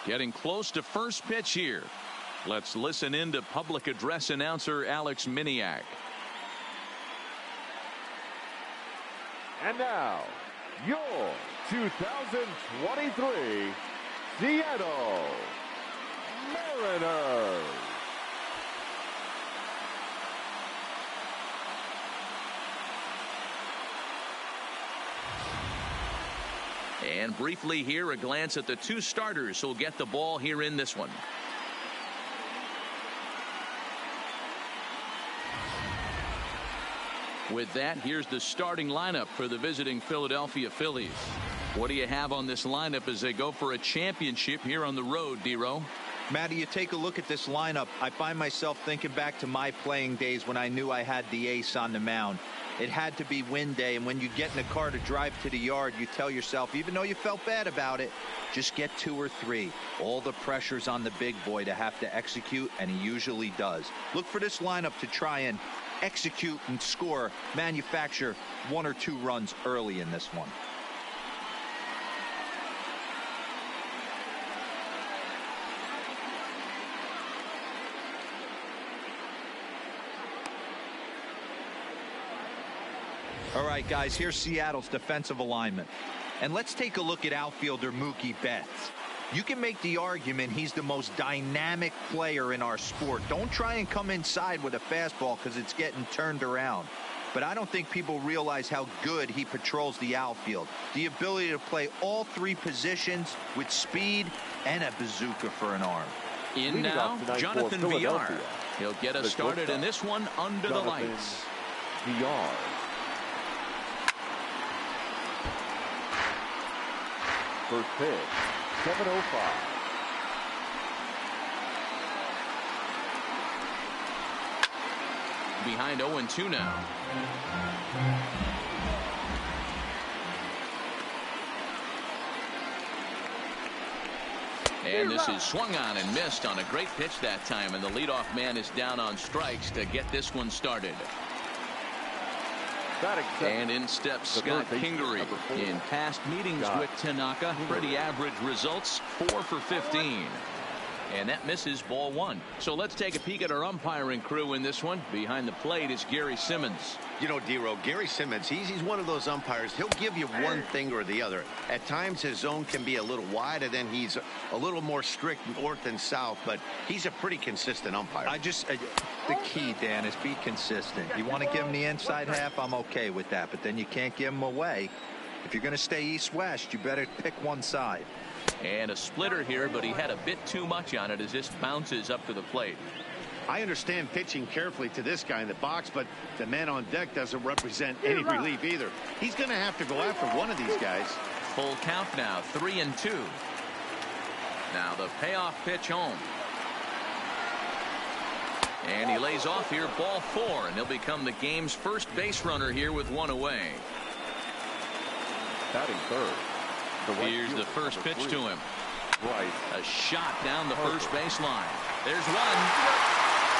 Getting close to first pitch here. Let's listen in to public address announcer Alex Miniak. And now, your 2023 Seattle Mariners. And briefly here, a glance at the two starters who'll get the ball here in this one. With that, here's the starting lineup for the visiting Philadelphia Phillies. What do you have on this lineup as they go for a championship here on the road, D-Row? Matty, you take a look at this lineup. I find myself thinking back to my playing days when I knew I had the ace on the mound. It had to be win day, and when you get in a car to drive to the yard, you tell yourself, even though you felt bad about it, just get 2 or 3. All the pressure's on the big boy to have to execute, and he usually does. Look for this lineup to try and execute and score, manufacture 1 or 2 runs early in this one. All right, guys, here's Seattle's defensive alignment. And let's take a look at outfielder Mookie Betts. You can make the argument he's the most dynamic player in our sport. Don't try and come inside with a fastball because it's getting turned around. But I don't think people realize how good he patrols the outfield. The ability to play all 3 positions with speed and a bazooka for an arm. In now, Jonathan Villar. He'll get us started in this one under the lights. Villar. First pitch, 7:05. Behind 0-2 now. And this is swung on and missed on a great pitch that time, and the leadoff man is down on strikes to get this one started. And in steps Scott Kingery. In past meetings with Tanaka, pretty average results, 4 for 15. And that misses, ball 1. So let's take a peek at our umpiring crew in this one. Behind the plate is Gary Simmons. You know, D-Row, Gary Simmons, he's one of those umpires. He'll give you one thing or the other. At times his zone can be a little wide, and then he's a little more strict north and south, but he's a pretty consistent umpire. The key, Dan, is be consistent. You want to give him the inside half, I'm okay with that, but then you can't give him away. If you're going to stay east-west, you better pick one side. And a splitter here, but he had a bit too much on it as this bounces up to the plate. I understand pitching carefully to this guy in the box, but the man on deck doesn't represent any relief either. He's going to have to go after one of these guys. Full count now, 3-2. Now the payoff pitch home. And he lays off here, ball 4, and he'll become the game's first base runner here with 1 away. Batting third. Here's the first pitch to him. A shot down the first baseline. There's one.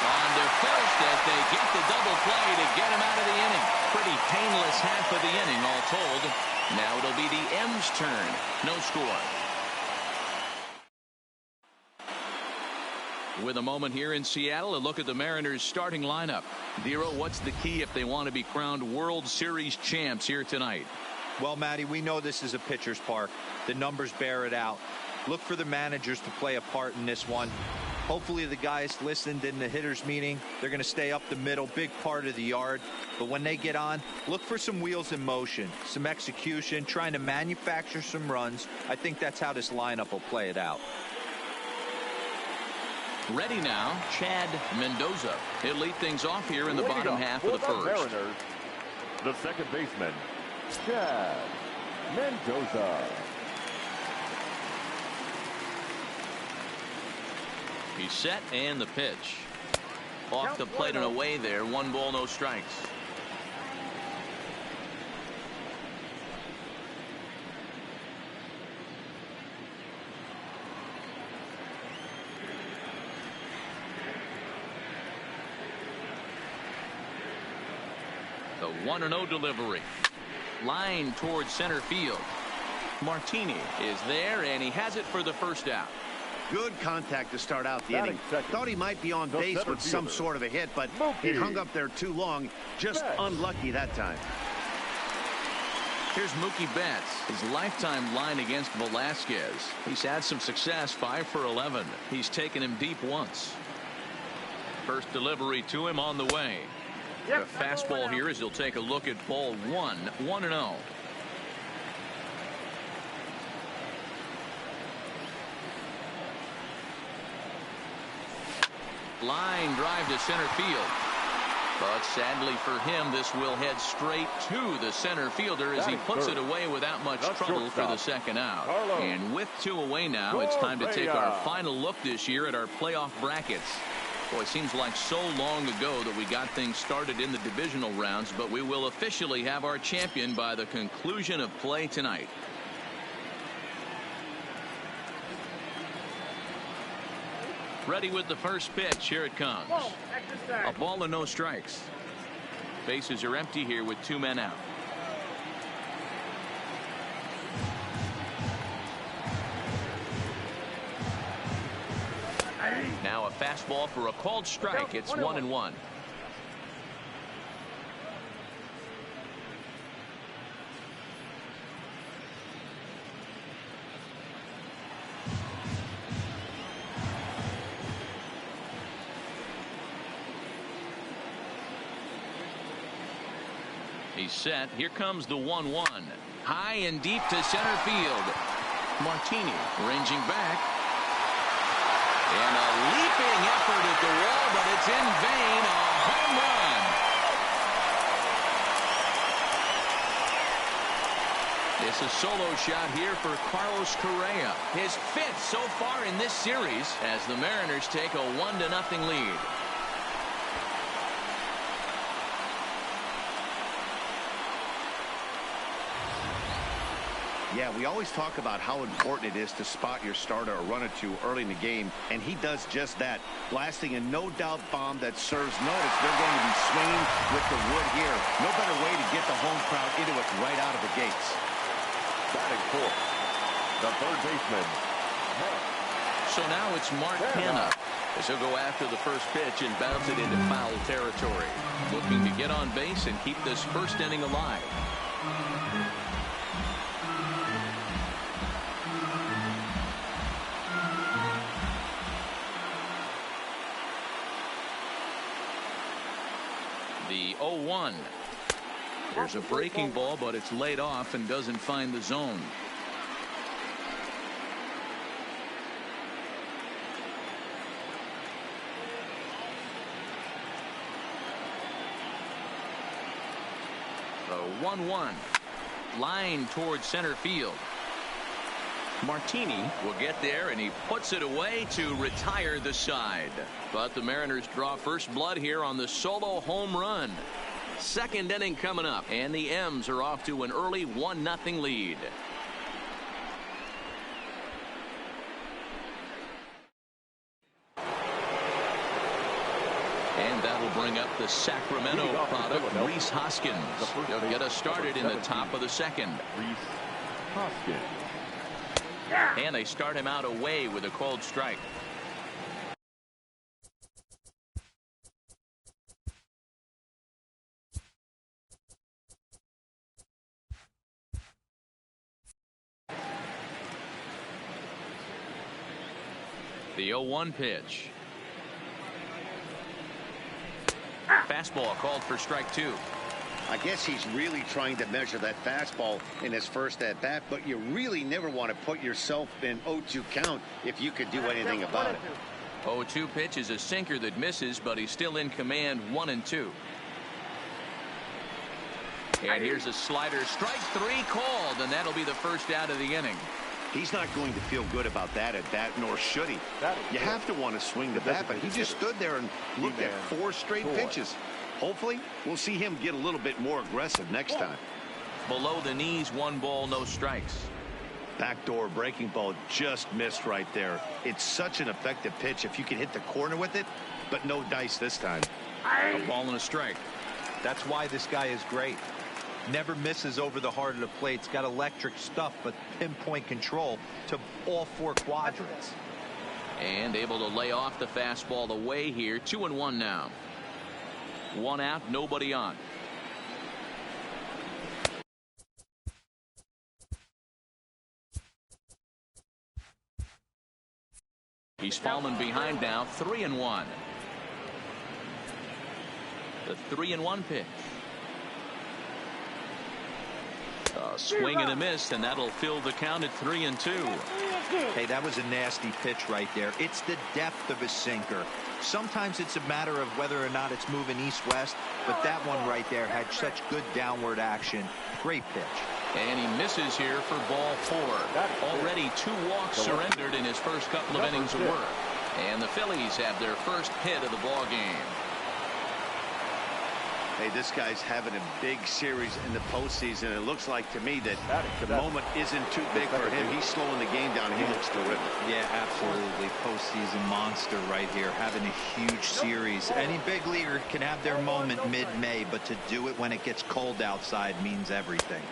On to first as they get the double play to get him out of the inning. Pretty painless half of the inning all told. Now it'll be the M's turn. No score. With a moment here in Seattle, a look at the Mariners starting lineup. D-Row, what's the key if they want to be crowned World Series champs here tonight? Well, Matty, we know this is a pitcher's park. The numbers bear it out. Look for the managers to play a part in this one. Hopefully the guys listened in the hitters meeting. They're going to stay up the middle, big part of the yard. But when they get on, look for some wheels in motion, some execution, trying to manufacture some runs. I think that's how this lineup will play it out. Ready now, Chad Mendoza. He'll lead things off here in the bottom half of the first. Mariners, the second baseman, Chad Mendoza. He's set, and the pitch. Off the plate and away there. 1 ball, no strikes. The 1-0 delivery. Line towards center field. Martini is there, and he has it for the first out. Good contact to start out the Batting inning. second. Thought he might be on The base center with some fielder, sort of a hit, but Mookie it hung up there too long. Just Betts. unlucky that time. Here's Mookie Betts, his lifetime line against Velasquez. He's had some success, 5 for 11. He's taken him deep once. First delivery to him on the way. The fastball here as he'll take a look at ball 1, 1-0. Line drive to center field. But sadly for him, this will head straight to the center fielder as he puts it away without much trouble for the second out. And with 2 away now, it's time to take our final look this year at our playoff brackets. Boy, it seems like so long ago that we got things started in the divisional rounds, but we will officially have our champion by the conclusion of play tonight. Ready with the first pitch. Here it comes. A ball and no strikes. Bases are empty here with 2 men out. Now a fastball for a called strike. It's 1-1. He's set. Here comes the 1-1. High and deep to center field. Martini ranging back. And a leaping effort at the wall, but it's in vain. A home run. It's a solo shot here for Carlos Correa. His 5th so far in this series as the Mariners take a 1-0 lead. Yeah, we always talk about how important it is to spot your starter or run it to early in the game, and he does just that, blasting a no-doubt bomb that serves notice. They're going to be swinging with the wood here. No better way to get the home crowd into it right out of the gates. Batting fourth, the third baseman, Mark. So now it's Mark Hanna as he'll go after the first pitch and bounce it into foul territory. Looking to get on base and keep this first inning alive. The 0-1. There's a breaking ball, but it's laid off and doesn't find the zone. The 1-1. Line towards center field. Martini will get there, and he puts it away to retire the side. But the Mariners draw first blood here on the solo home run. Second inning coming up, and the M's are off to an early 1-0 lead. And that'll bring up the Sacramento product, Rhys Hoskins. He'll get us started in the top of the second. Rhys Hoskins. And they start him out away with a called strike. The 0-1 pitch. Fastball called for strike 2. I guess he's really trying to measure that fastball in his first at bat, but you really never want to put yourself in 0-2 count if you could do anything about it. 0-2 pitch is a sinker that misses, but he's still in command, 1-2. And here's a slider, strike 3 called, and that'll be the first out of the inning. He's not going to feel good about that at bat, nor should he. You have to want to swing the bat, but he just stood there and looked at 4 straight pitches. Hopefully, we'll see him get a little bit more aggressive next time. Below the knees, 1 ball, no strikes. Backdoor breaking ball just missed right there. It's such an effective pitch if you can hit the corner with it, but no dice this time. A ball and a strike. That's why this guy is great. Never misses over the heart of the plate. It's got electric stuff, but pinpoint control to all 4 quadrants. And able to lay off the fastball away here. 2-1 now. 1 out, nobody on. He's fallen behind now. 3-1. The 3-1 pitch. A swing and a miss, and that'll fill the count at 3-2. Hey, that was a nasty pitch right there. It's the depth of a sinker. Sometimes it's a matter of whether or not it's moving east-west, but that one right there had such good downward action. Great pitch. And he misses here for ball 4. Already 2 walks surrendered in his first couple of innings of work. And the Phillies have their first hit of the ball game. Hey, this guy's having a big series in the postseason. It looks like to me that the moment isn't too big for him. He's slowing the game down. He looks terrific. Yeah, absolutely. Postseason monster right here, having a huge series. Any big leaguer can have their moment mid-May, but to do it when it gets cold outside means everything.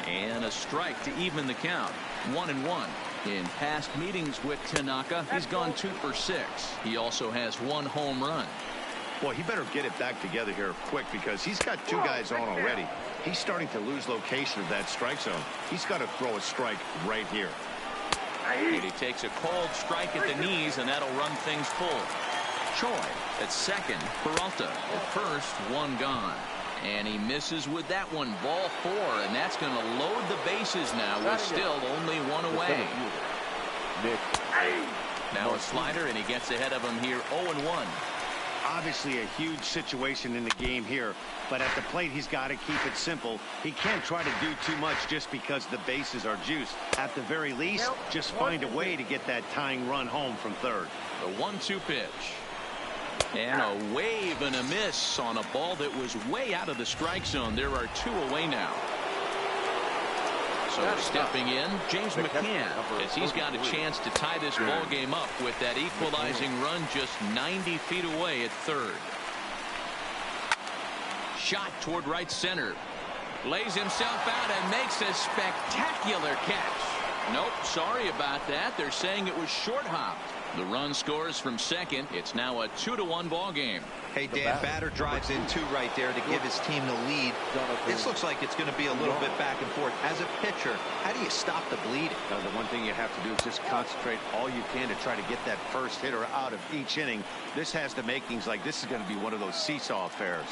And a strike to even the count. 1-1. In past meetings with Tanaka, he's gone 2 for 6. He also has 1 home run. Well, he better get it back together here quick because he's got 2 guys on already. He's starting to lose location of that strike zone. He's got to throw a strike right here. And he takes a cold strike at the knees, and that'll run things full. Choi at second. Peralta at first. 1 gone. And he misses with that one. Ball 4, and that's going to load the bases now with still only 1 away. Now a slider, and he gets ahead of him here. 0-1. Obviously a huge situation in the game here, but at the plate he's got to keep it simple. He can't try to do too much just because the bases are juiced. At the very least, just find a way to get that tying run home from third. The 1-2 pitch. And a wave and a miss on a ball that was way out of the strike zone. There are 2 away now. So stepping in, James McCann, as he's got a chance to tie this ball game up with that equalizing run just 90 feet away at third. Shot toward right center. Lays himself out and makes a spectacular catch. Nope, sorry about that. They're saying it was short hopped. The run scores from second. It's now a 2-1 ball game. Hey, Dan, batter drives in 2 right there to give his team the lead. This looks like it's going to be a little bit back and forth. As a pitcher, how do you stop the bleeding? The one thing you have to do is just concentrate all you can to try to get that first hitter out of each inning. This has the makings like this is going to be one of those seesaw affairs.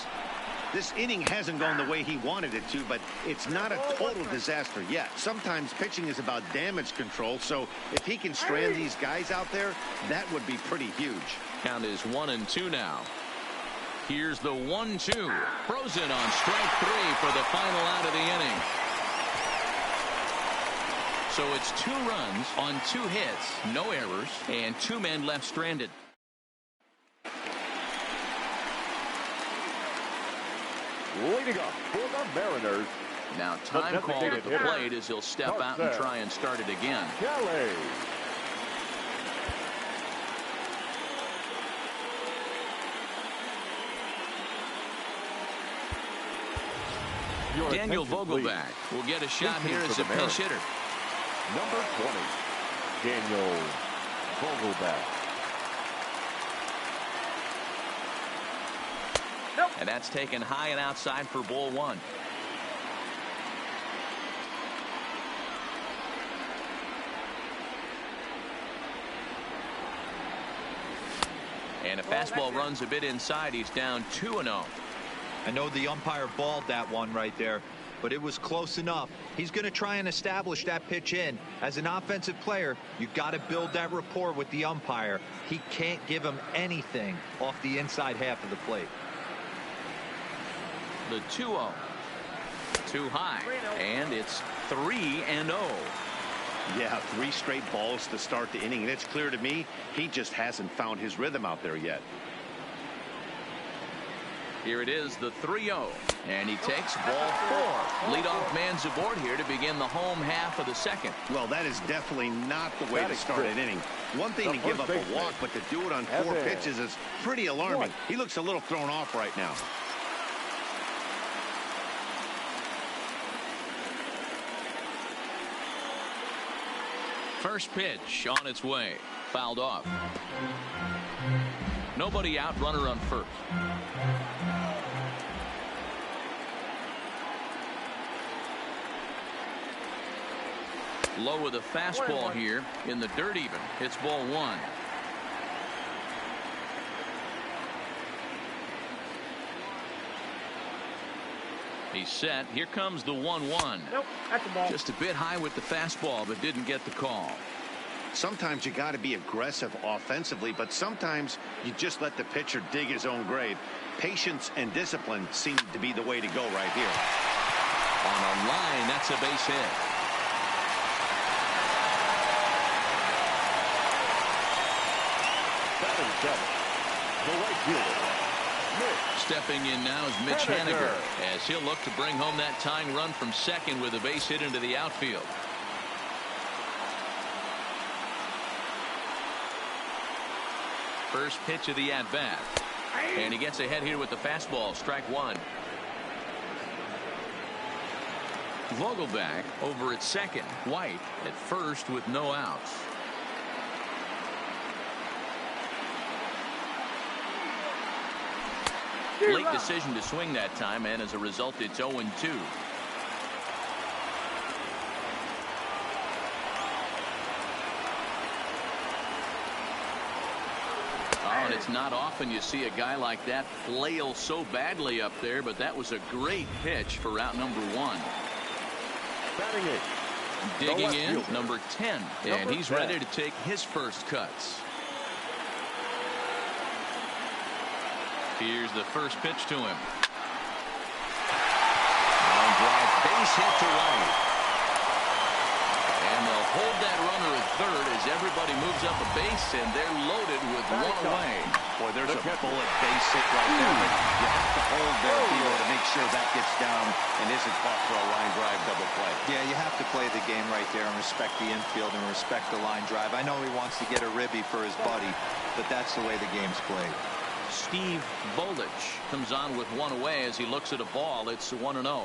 This inning hasn't gone the way he wanted it to, but it's not a total disaster yet. Sometimes pitching is about damage control, so if he can strand these guys out there, that would be pretty huge. Count is 1-2 now. Here's the 1-2. Frozen on strike 3 for the final out of the inning. So it's 2 runs on 2 hits, no errors, and 2 men left stranded. Leading up for the Mariners. Now time called at the plate as he'll step out and try and start it again. Kelly. Daniel Vogelback will get a shot here as a pinch hitter. Number 20, Daniel Vogelback. And that's taken high and outside for ball 1. And a fastball runs a bit inside. He's down 2-0. I know the umpire balled that one right there, but it was close enough. He's going to try and establish that pitch in. As an offensive player, you got to build that rapport with the umpire. He can't give him anything off the inside half of the plate. The 2-0. Too high. And it's 3-0. Yeah, 3 straight balls to start the inning. And it's clear to me he just hasn't found his rhythm out there yet. Here it is, the 3-0. And he takes ball 4. Leadoff man's aboard here to begin the home half of the second. Well, that is definitely not the way to start an inning. One thing to give up a walk, but to do it on 4 pitches is pretty alarming. He looks a little thrown off right now. First pitch on its way. Fouled off. Nobody out, runner on first. Low with a fastball here in the dirt even. It's ball one. He's set. Here comes the 1-1. Nope, that's a ball. Just a bit high with the fastball, but didn't get the call. Sometimes you got to be aggressive offensively, but sometimes you just let the pitcher dig his own grave. Patience and discipline seem to be the way to go right here. On a line, that's a base hit. Batting seventh, the right fielder, Mitch. Stepping in now is Mitch Haniger, as he'll look to bring home that tying run from second with a base hit into the outfield. First pitch of the at-bat. And he gets ahead here with the fastball. Strike one. Vogelbach over at second. White at first with no outs. Late decision to swing that time, and as a result, it's 0-2. And it's not often you see a guy like that flail so badly up there, but that was a great pitch for out number one. Batting eighth, Digging in, number 10, and he's ready to take his first cuts. Here's the first pitch to him. Line drive, base hit to right. And they'll hold that runner at third as everybody moves up a base, and they're loaded with one away. Boy, there's a bullet base hit right there. But you have to hold their field to make sure that gets down and isn't caught for a line drive double play. Yeah, you have to play the game right there and respect the infield and respect the line drive. I know he wants to get a ribby for his buddy, but that's the way the game's played. Steve Bolich comes on with one away as he looks at a ball. It's 1-0.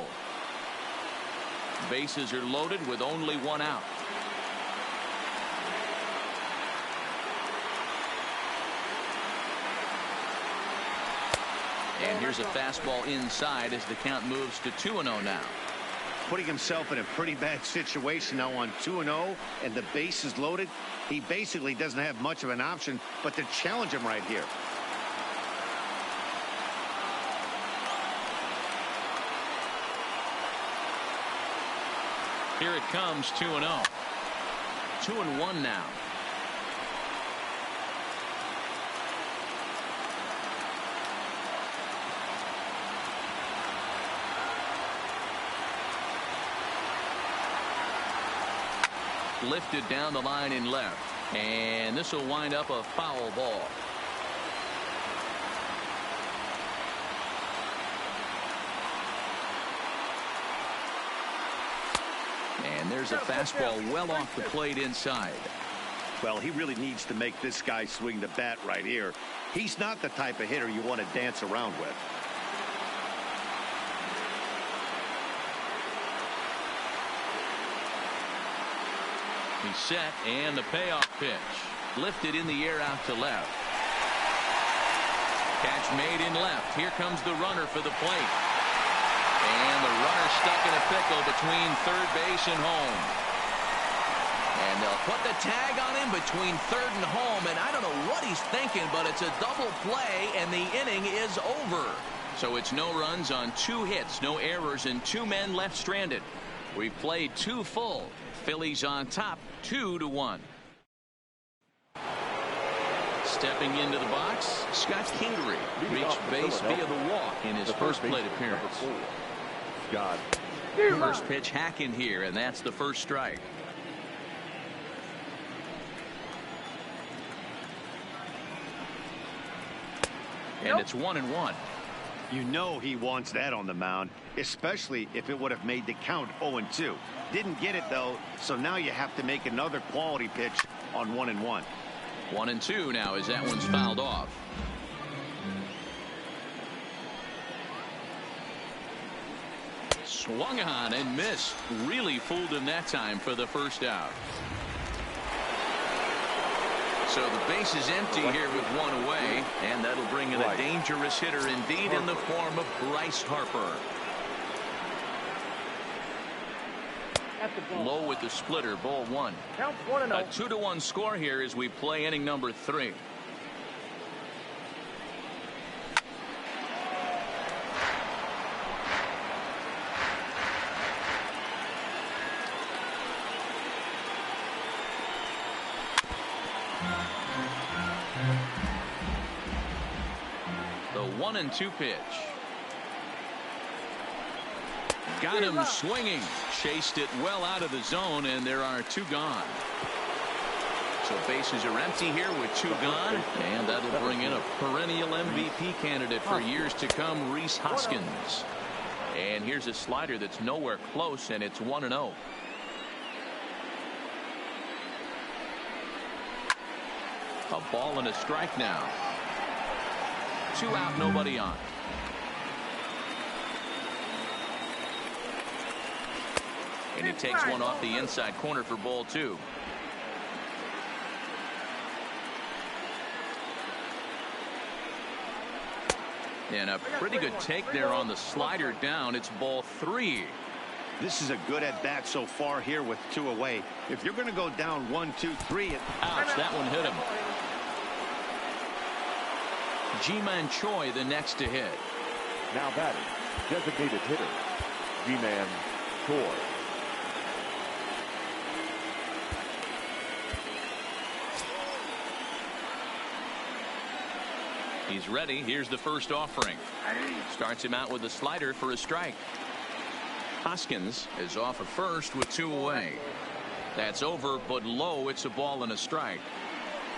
Bases are loaded with only one out. And here's a fastball inside as the count moves to 2-0 now. Putting himself in a pretty bad situation now on 2-0 and the base is loaded. He basically doesn't have much of an option but to challenge him right here. Here it comes, 2-0. 2-1 now. Lifted down the line in left, and this will wind up a foul ball. And there's a fastball well off the plate inside. Well, he really needs to make this guy swing the bat right here. He's not the type of hitter you want to dance around with. He's set, and the payoff pitch. Lifted in the air out to left. Catch made in left. Here comes the runner for the plate. And the runner stuck in a pickle between third base and home. And they'll put the tag on him between third and home. And I don't know what he's thinking, but it's a double play, and the inning is over. So it's no runs on 2 hits, no errors, and 2 men left stranded. We've played 2 full. Phillies on top, 2-1. Stepping into the box, Scott Kingery reached base via the walk in his first plate appearance. Scott. First pitch hack in here, and that's the first strike. And it's 1-1. You know he wants that on the mound, especially if it would have made the count 0-2. Didn't get it, though, so now you have to make another quality pitch on 1-1. 1-2 now as that one's fouled off. Swung on and missed. Really fooled him that time for the first out. So the base is empty here with one away, and that'll bring in a dangerous hitter indeed in the form of Bryce Harper. Low with the splitter, ball one. A 2-1 score here as we play inning number 3. The 1-2 pitch. Got him swinging. Chased it well out of the zone, and there are 2 gone. So bases are empty here with 2 gone, and that'll bring in a perennial MVP candidate for years to come, Rhys Hoskins. And here's a slider that's nowhere close, and it's 1-0. A ball and a strike now. 2 out, nobody on. And he takes one off the inside corner for ball 2. And a pretty good take there on the slider down. It's ball 3. This is a good at bat so far here with 2 away. If you're going to go down 1, 2, 3. Ouch, that one hit him. Ji-Man Choi the next to hit. Now batting, designated hitter, Ji-Man Choi. He's ready. Here's the first offering. Starts him out with a slider for a strike. Hoskins is off at first with 2 away. That's over, but low. It's a ball and a strike.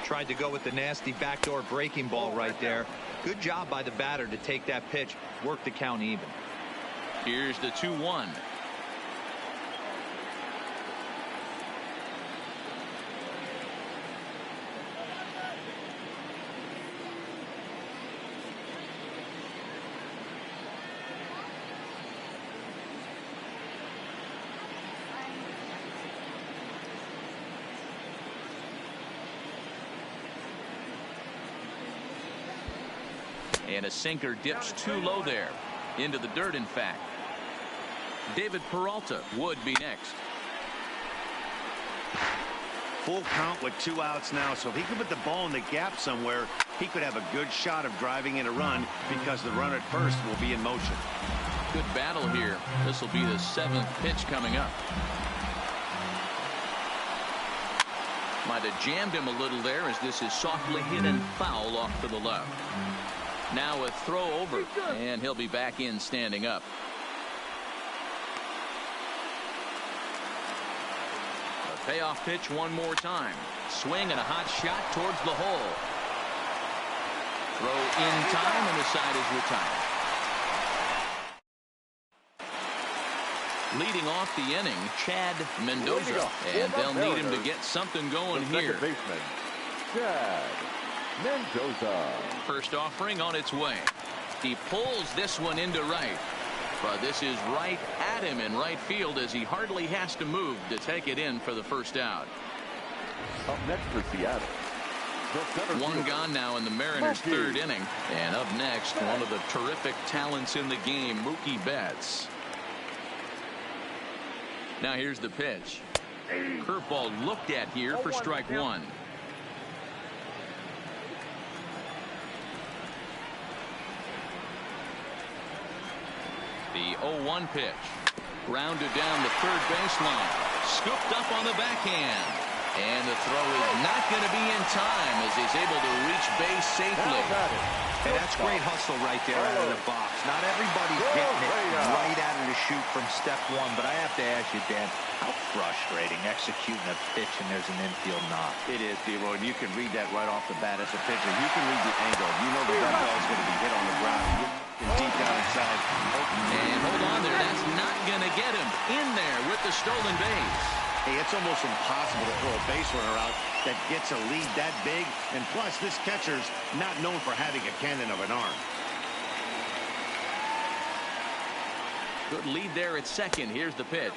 Tried to go with the nasty backdoor breaking ball right there. Good job by the batter to take that pitch. Work the count even. Here's the 2-1. And a sinker dips too low there. Into the dirt, in fact. David Peralta would be next. Full count with 2 outs now, so if he could put the ball in the gap somewhere, he could have a good shot of driving in a run because the runner at first will be in motion. Good battle here. This will be the 7th pitch coming up. Might have jammed him a little there as this is softly hit and foul off to the left. Now a throw over, and he'll be back in standing up. A payoff pitch one more time. Swing and a hot shot towards the hole. Throw in time, and the side is retired. Leading off the inning, Chad Mendoza, and they'll need him to get something going here. Baseman, Chad Mendoza. First offering on its way. He pulls this one into right. But this is right at him in right field as he hardly has to move to take it in for the first out. Up next for Seattle. One gone now in the Mariners' 3rd inning. And up next, one of the terrific talents in the game, Mookie Betts. Now here's the pitch. Curveball looked at here for strike 1. The 0-1 pitch. Grounded down the third baseline. Scooped up on the backhand. And the throw is not going to be in time as he's able to reach base safely. Hey, that's great hustle right there out of the box. Not everybody's getting it right out of the chute from step 1, but I have to ask you, Dan, how frustrating executing a pitch and there's an infield knock. It is, D-Roy, and you can read that right off the bat as a pitcher. You can read the angle. You know that ball is going to be hit on the ground. Deep down inside. And hold on there. That's not going to get him in there with the stolen base. Hey, it's almost impossible to throw a base runner out that gets a lead that big. And plus, this catcher's not known for having a cannon of an arm. Good lead there at second. Here's the pitch.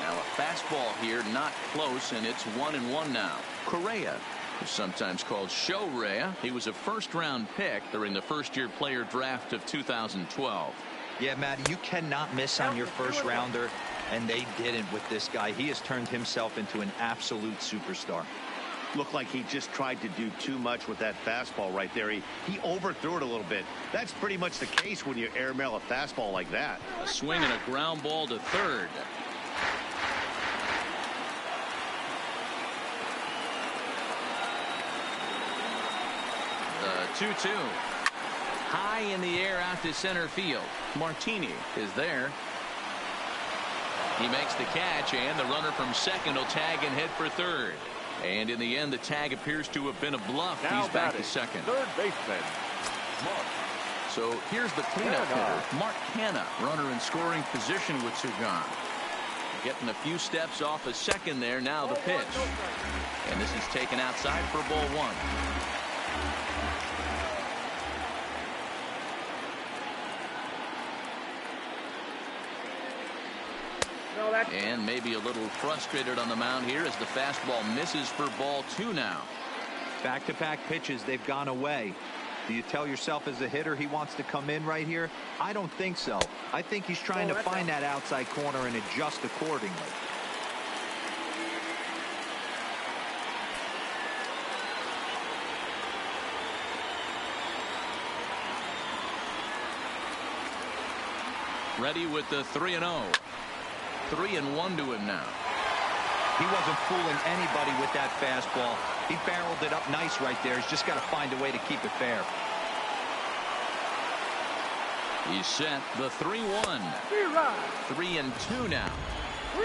Now a fastball here, not close, and it's 1-1 now. Correa sometimes called Shohei. He was a first-round pick during the first-year player draft of 2012. Yeah, Matty, you cannot miss on your first rounder, and they didn't with this guy. He has turned himself into an absolute superstar. Looked like he just tried to do too much with that fastball right there. He overthrew it a little bit. That's pretty much the case when you airmail a fastball like that. A swing and a ground ball to third. The 2-2. High in the air out to center field. Martini is there. He makes the catch, and the runner from second will tag and head for third. And in the end, the tag appears to have been a bluff. Now he's back to second. Third baseman, Mark. So here's the cleanup hitter, Mark Canha, runner in scoring position with Sugan. Getting a few steps off a second there. Now the pitch. And this is taken outside for ball one. And maybe a little frustrated on the mound here as the fastball misses for ball two now. Back-to-back pitches, they've gone away. Do you tell yourself as a hitter he wants to come in right here? I don't think so. I think he's trying to find that outside corner and adjust accordingly. Ready with the 3-0. 3-1 to him now. He wasn't fooling anybody with that fastball. He barreled it up nice right there. He's just got to find a way to keep it fair. He's set. The 3-1. 3-2 now.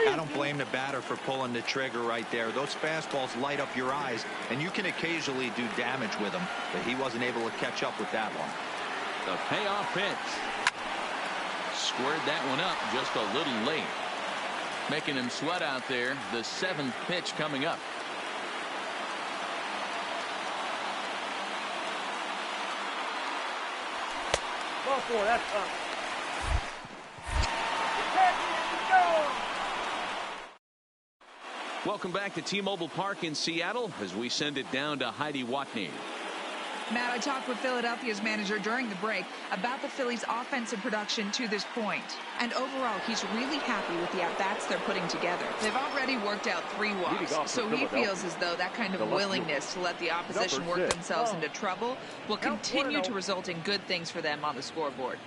I don't blame the batter for pulling the trigger right there. Those fastballs light up your eyes, and you can occasionally do damage with them, but he wasn't able to catch up with that one. The payoff pitch. Squared that one up just a little late. Making him sweat out there. The seventh pitch coming up. Ball four, that's up. Welcome back to T-Mobile Park in Seattle as we send it down to Heidi Watney. Matt, I talked with Philadelphia's manager during the break about the Phillies' offensive production to this point. And overall, he's really happy with the at-bats they're putting together. They've already worked out 3 walks, so he feels as though that kind of willingness to let the opposition work themselves into trouble will continue to result in good things for them on the scoreboard.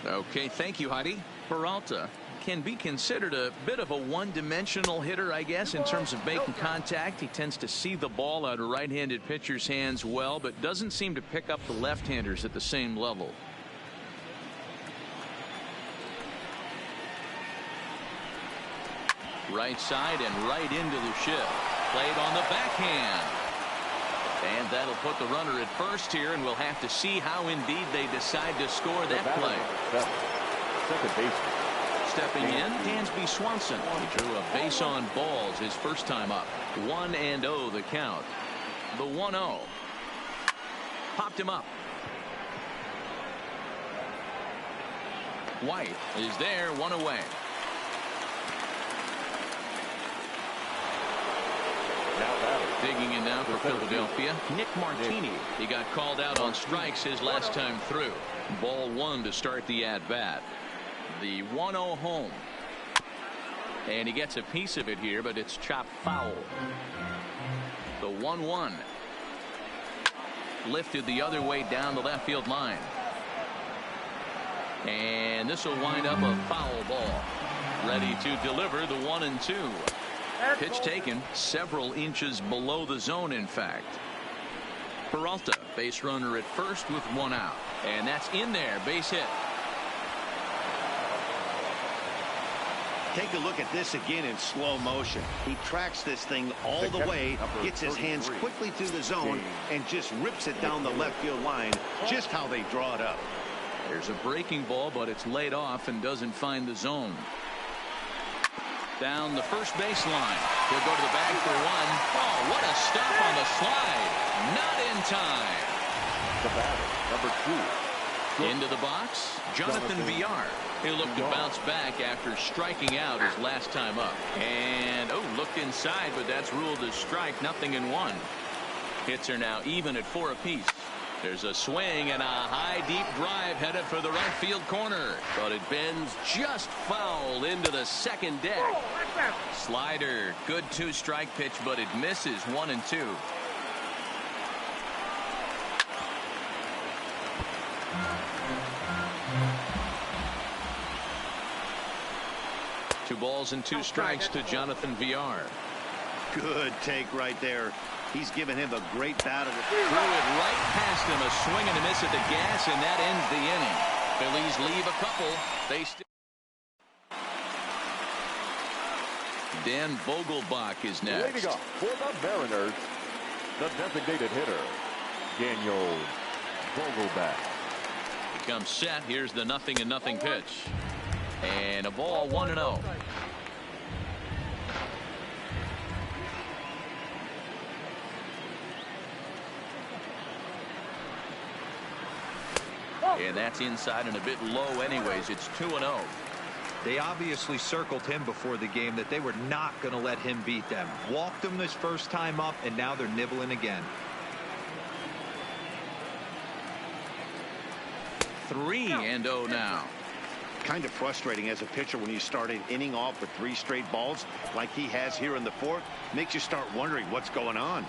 Okay, thank you, Heidi. Peralta can be considered a bit of a one-dimensional hitter, I guess, in terms of making contact. He tends to see the ball out of right-handed pitchers' hands well, but doesn't seem to pick up the left-handers at the same level. Right side and right into the shift. Played on the backhand. And that'll put the runner at first here, and we'll have to see how indeed they decide to score that play. Second baseman. Stepping in, Dansby Swanson. He drew a base on balls his first time up. 1-0 the count. The 1-0. Popped him up. White is there, 1 away. Digging in now for Philadelphia, Nick Martini. He got called out on strikes his last time through. Ball 1 to start the at-bat. The 1-0 home. And he gets a piece of it here, but it's chopped foul. The 1-1. Lifted the other way down the left field line. And this will wind up a foul ball. Ready to deliver the 1-2. Pitch taken several inches below the zone, in fact. Peralta, base runner at first with 1 out. And that's in there, base hit. Take a look at this again in slow motion. He tracks this thing all the way, gets his hands quickly through the zone, and just rips it down the left field line, just how they draw it up. There's a breaking ball, but it's laid off and doesn't find the zone. Down the first baseline. He'll go to the bag for 1. Oh, what a stop on the slide. Not in time. The batter, number 2. Into the box, Jonathan Villar. He'll look to bounce back after striking out his last time up. And, looked inside, but that's ruled as strike, 0-1. Hits are now even at 4 apiece. There's a swing and a high deep drive headed for the right field corner, but it bends just foul into the second deck. Slider, good 2-strike pitch, but it misses 1 and 2. Two balls and 2 strikes to Jonathan Villar. Good take right there. He's given him a great battle. Threw it right past him. A swing and a miss at the gas, and that ends the inning. Phillies leave a couple. They still. Dan Vogelbach is next. Leading off for the Mariners, the designated hitter, Daniel Vogelbach. He comes set. Here's the 0-0 pitch. And a ball 1-0. And that's inside and a bit low anyways. It's 2-0. They obviously circled him before the game that they were not going to let him beat them. Walked him this first time up, and now they're nibbling again. 3-0 now. Kind of frustrating as a pitcher when you start an inning off with 3 straight balls like he has here in the 4th. Makes you start wondering what's going on.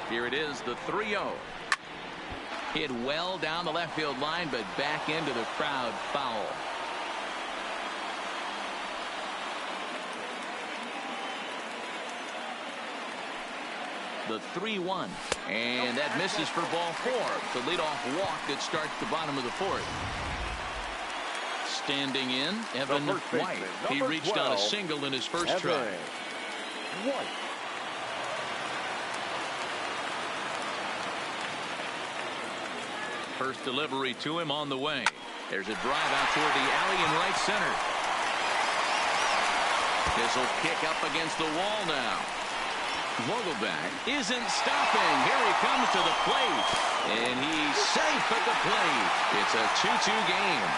Here it is, the 3-0. Hit well down the left field line, but back into the crowd, foul. The 3-1, and that misses for ball 4. The leadoff walk that starts the bottom of the 4th. Standing in, Evan White. He reached on a single in his first try. White. First delivery to him on the way. There's a drive out toward the alley in right center. This will kick up against the wall now. Vogelbach isn't stopping. Here he comes to the plate. And he's safe at the plate. It's a 2-2 game.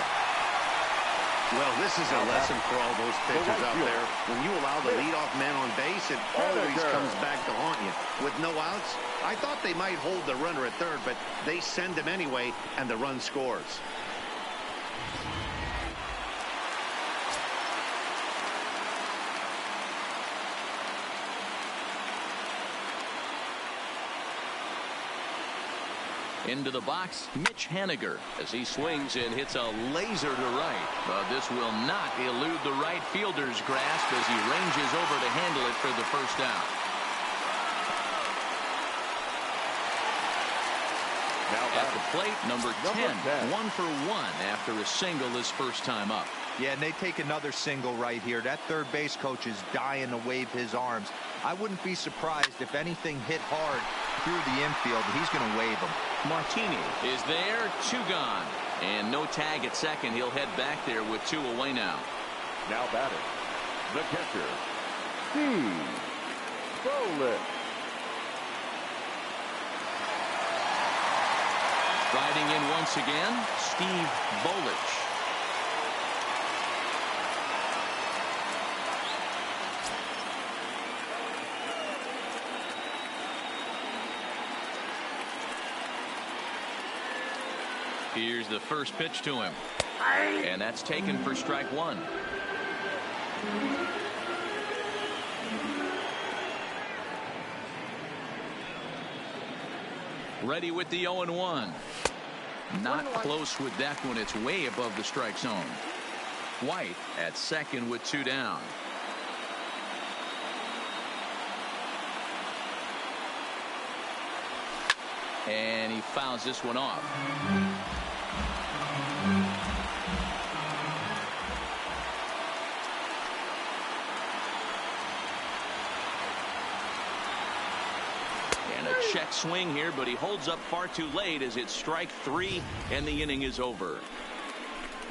Well, this is a lesson for all those pitchers out there. When you allow the leadoff man on base, it always comes back to haunt you. With no outs, I thought they might hold the runner at third, but they send him anyway, and the run scores. Into the box, Mitch Haniger, as he swings and hits a laser to right. But this will not elude the right fielder's grasp as he ranges over to handle it for the first out. Now at the plate, number 10, 1 for 1 after a single his first time up. Yeah, and they take another single right here. That third base coach is dying to wave his arms. I wouldn't be surprised if anything hit hard through the infield. He's going to wave them. Martini is there, 2 gone. And no tag at second. He'll head back there with 2 away now. Now batting, the catcher, Steve Bolich. Riding in once again, Steve Bolich. Here's the first pitch to him. And that's taken for strike 1. Ready with the 0-1. Not close with that one. It's way above the strike zone. White at second with 2 down. And he fouls this one off. And a check swing here, but he holds up far too late as it's strike 3 and the inning is over.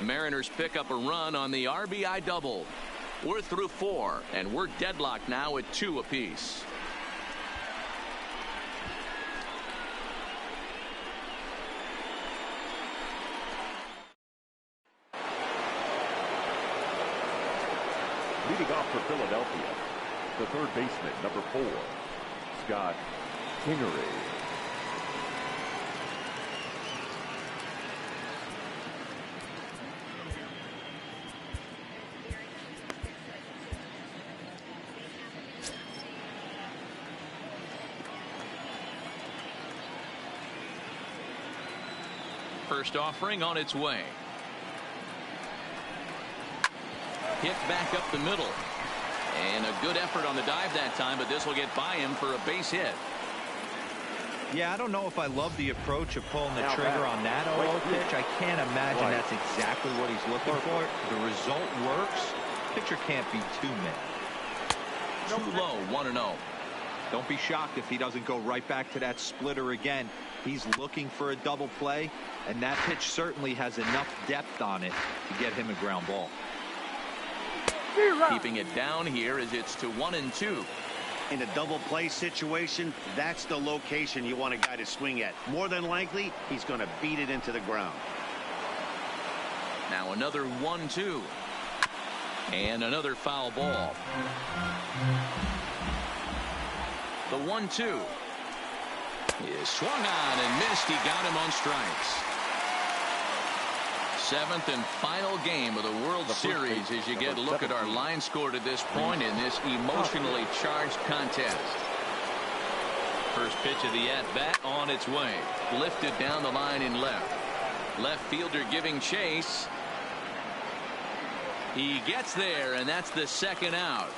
Mariners pick up a run on the RBI double. We're through 4 and we're deadlocked now at 2 apiece. Leading off for Philadelphia, the third baseman, number 4, Scott Kingery. First offering on its way. Hit back up the middle. And a good effort on the dive that time, but this will get by him for a base hit. Yeah, I don't know if I love the approach of pulling the trigger on that 0-0 pitch. I can't imagine that's exactly what he's looking for. The result works. Pitcher can't be too mad. Too low, 1-0. Don't be shocked if he doesn't go right back to that splitter again. He's looking for a double play, and that pitch certainly has enough depth on it to get him a ground ball. Keeping it down here as it's to 1-2. In a double play situation, that's the location you want a guy to swing at. More than likely, he's going to beat it into the ground. Now another 1-2. And another foul ball. The 1-2 is swung on and missed. He got him on strikes. Seventh and final game of the World Series as you get a look at our line score to this point in this emotionally charged contest. First pitch of the at-bat on its way. Lifted down the line in left. Left fielder giving chase. He gets there, and that's the second out.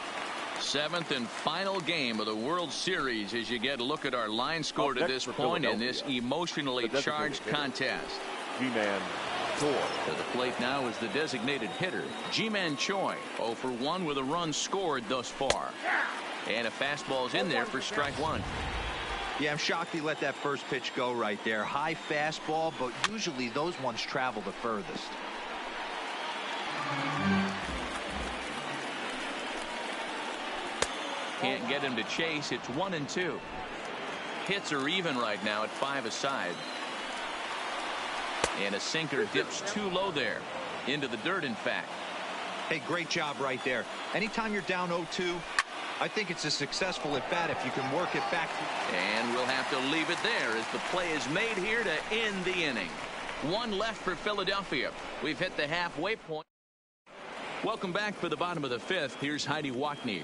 Seventh and final game of the World Series as you get a look at our line score to this point in this emotionally charged contest. Ji-Man Choi. To the plate now is the designated hitter, Ji-Man Choi. 0 for 1 with a run scored thus far. And a fastball's in there for strike one. Yeah, I'm shocked he let that first pitch go right there. High fastball, but usually those ones travel the furthest. Can't get him to chase. It's 1-2. Hits are even right now at 5 aside. And a sinker dips too low there. Into the dirt, in fact. Hey, great job right there. Anytime you're down 0-2, I think it's a successful at bat if you can work it back. And we'll have to leave it there as the play is made here to end the inning. One left for Philadelphia. We've hit the halfway point. Welcome back for the bottom of the fifth. Here's Heidi Wackney.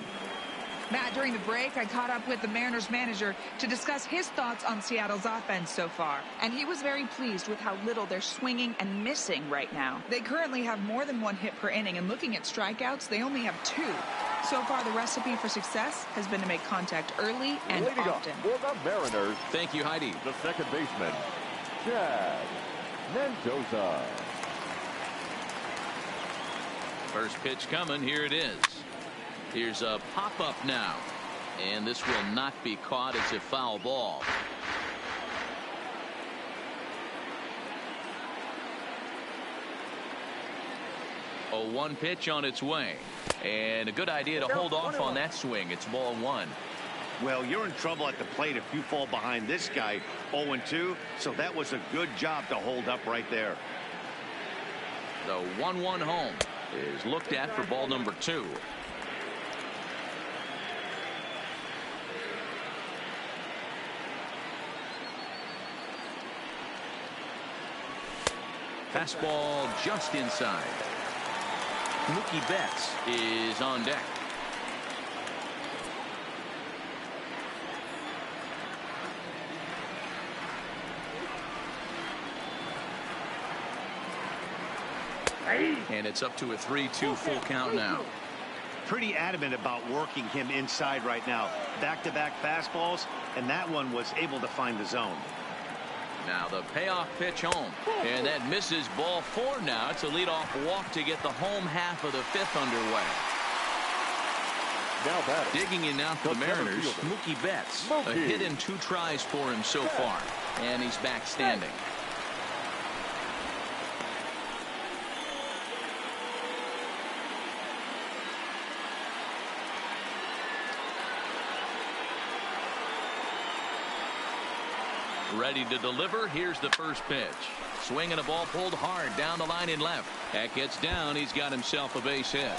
Matt, during the break, I caught up with the Mariners manager to discuss his thoughts on Seattle's offense so far. And he was very pleased with how little they're swinging and missing right now. They currently have more than 1 hit per inning, and looking at strikeouts, they only have 2. So far, the recipe for success has been to make contact early and often. For the Mariners, thank you, Heidi. the second baseman, Chad Mendoza. First pitch coming. Here it is. Here's a pop-up now. And this will not be caught as a foul ball. A 1 pitch on its way. And a good idea to hold off on that swing. It's ball 1. Well, you're in trouble at the plate if you fall behind this guy 0-2. So that was a good job to hold up right there. The 1-1 home is looked at for ball number 2. Fastball just inside. Mookie Betts is on deck. And it's up to a 3-2 full count now. Pretty adamant about working him inside right now. Back-to-back fastballs, and that one was able to find the zone. Now the payoff pitch home, and that misses ball 4 now. It's a leadoff walk to get the home half of the 5th underway. Now batting. Digging in now for the Mariners, Mookie Betts. A hit in 2 tries for him so far, and he's back standing. Ready to deliver. Here's the first pitch. Swing and a ball pulled hard down the line in left. That gets down. He's got himself a base hit.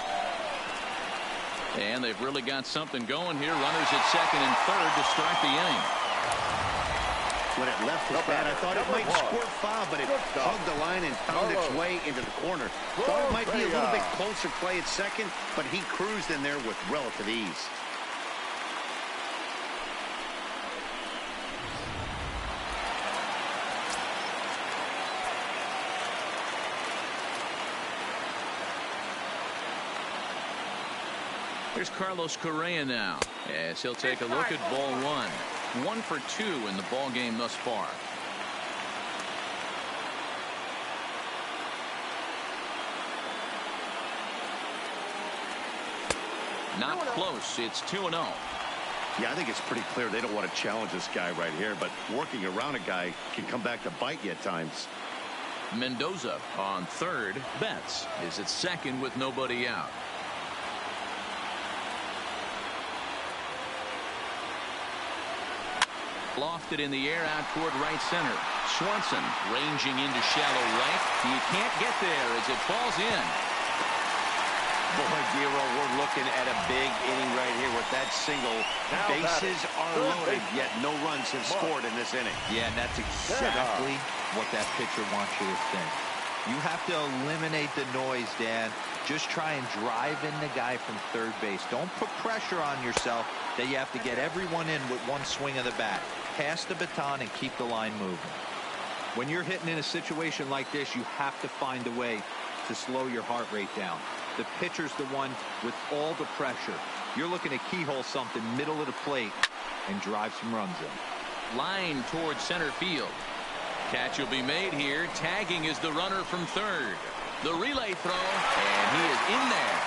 And they've really got something going here. Runners at second and third to start the inning. When it left his bat, I thought it might squirt foul, but it hugged the line and found its way into the corner. Thought it might be a little bit closer play at second, but he cruised in there with relative ease. Here's Carlos Correa now, as he'll take a look at ball one. 1 for 2 in the ball game thus far. Not close. It's 2-0. Yeah, I think it's pretty clear they don't want to challenge this guy right here, but working around a guy can come back to bite you at times. Mendoza on third. Betts is at second with nobody out. Lofted in the air out toward right center. Swanson ranging into shallow right. You can't get there as it falls in. Boy, Giro, we're looking at a big inning right here with that single. Bases are loaded, yet no runs have scored in this inning. Yeah, and that's exactly what that pitcher wants you to think. You have to eliminate the noise, Dan. Just try and drive in the guy from third base. Don't put pressure on yourself that you have to get everyone in with one swing of the bat. Pass the baton and keep the line moving. When you're hitting in a situation like this, you have to find a way to slow your heart rate down. The pitcher's the one with all the pressure. You're looking to keyhole something middle of the plate and drive some runs in. Line towards center field. Catch will be made here. Tagging is the runner from third. The relay throw, and he is in there.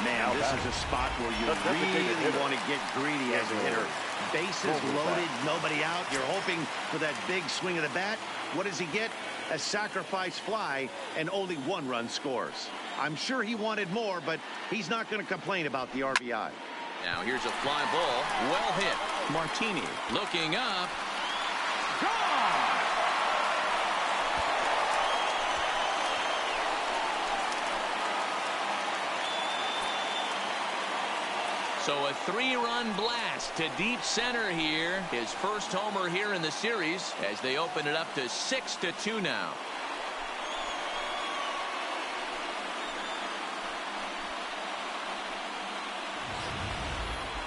Man, this is a spot where you really want to get greedy as a hitter. Bases loaded, nobody out. You're hoping for that big swing of the bat. What does he get? A sacrifice fly, and only 1 run scores. I'm sure he wanted more, but he's not going to complain about the RBI. Now here's a fly ball. Well hit. Martini looking up. Gone! So a 3-run blast to deep center here. His first homer here in the series as they open it up to 6-2 now.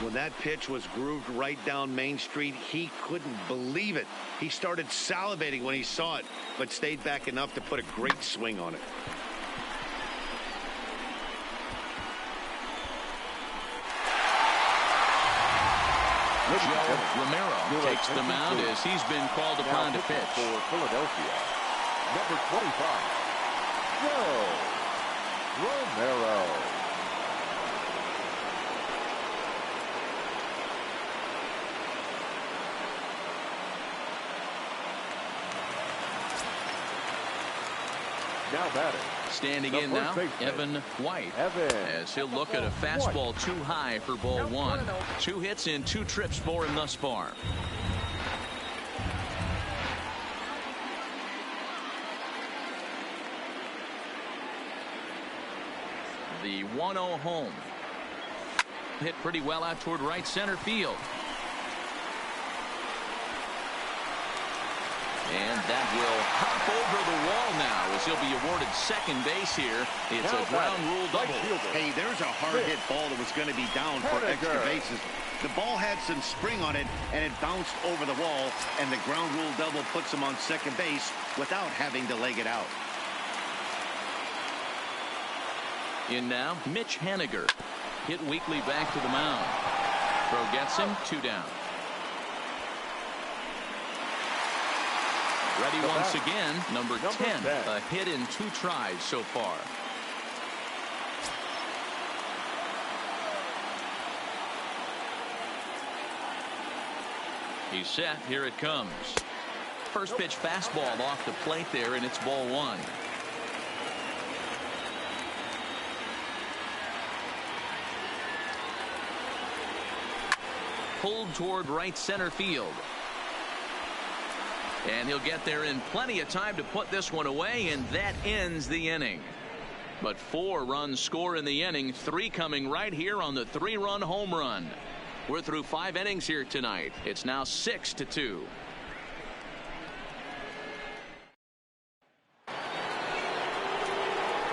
When that pitch was grooved right down Main Street, he couldn't believe it. He started salivating when he saw it, but stayed back enough to put a great swing on it. Joe Romero takes the mound as he's been called upon to pitch. For Philadelphia, number 25, Joe Romero. Now batting. Standing in now, Evan White, as he'll look at a fastball too high for ball one. 2 hits in 2 trips for him thus far. The 1-0 home. Hit pretty well out toward right center field. And that will hop over the wall now as he'll be awarded second base here. It's a ground rule double. Hey, there's a hard hit ball that was going to be down for extra bases. The ball had some spring on it, and it bounced over the wall, and the ground rule double puts him on second base without having to leg it out. In now, Mitch Haniger. Hit weakly back to the mound. Throw gets him, 2 down. Ready once again, number 10. A hit in 2 tries so far. He's set. Here it comes. First pitch fastball off the plate there, and it's ball 1. Pulled toward right center field. And he'll get there in plenty of time to put this one away, and that ends the inning. But 4 runs score in the inning, 3 coming right here on the 3-run home run. We're through 5 innings here tonight. It's now 6-2.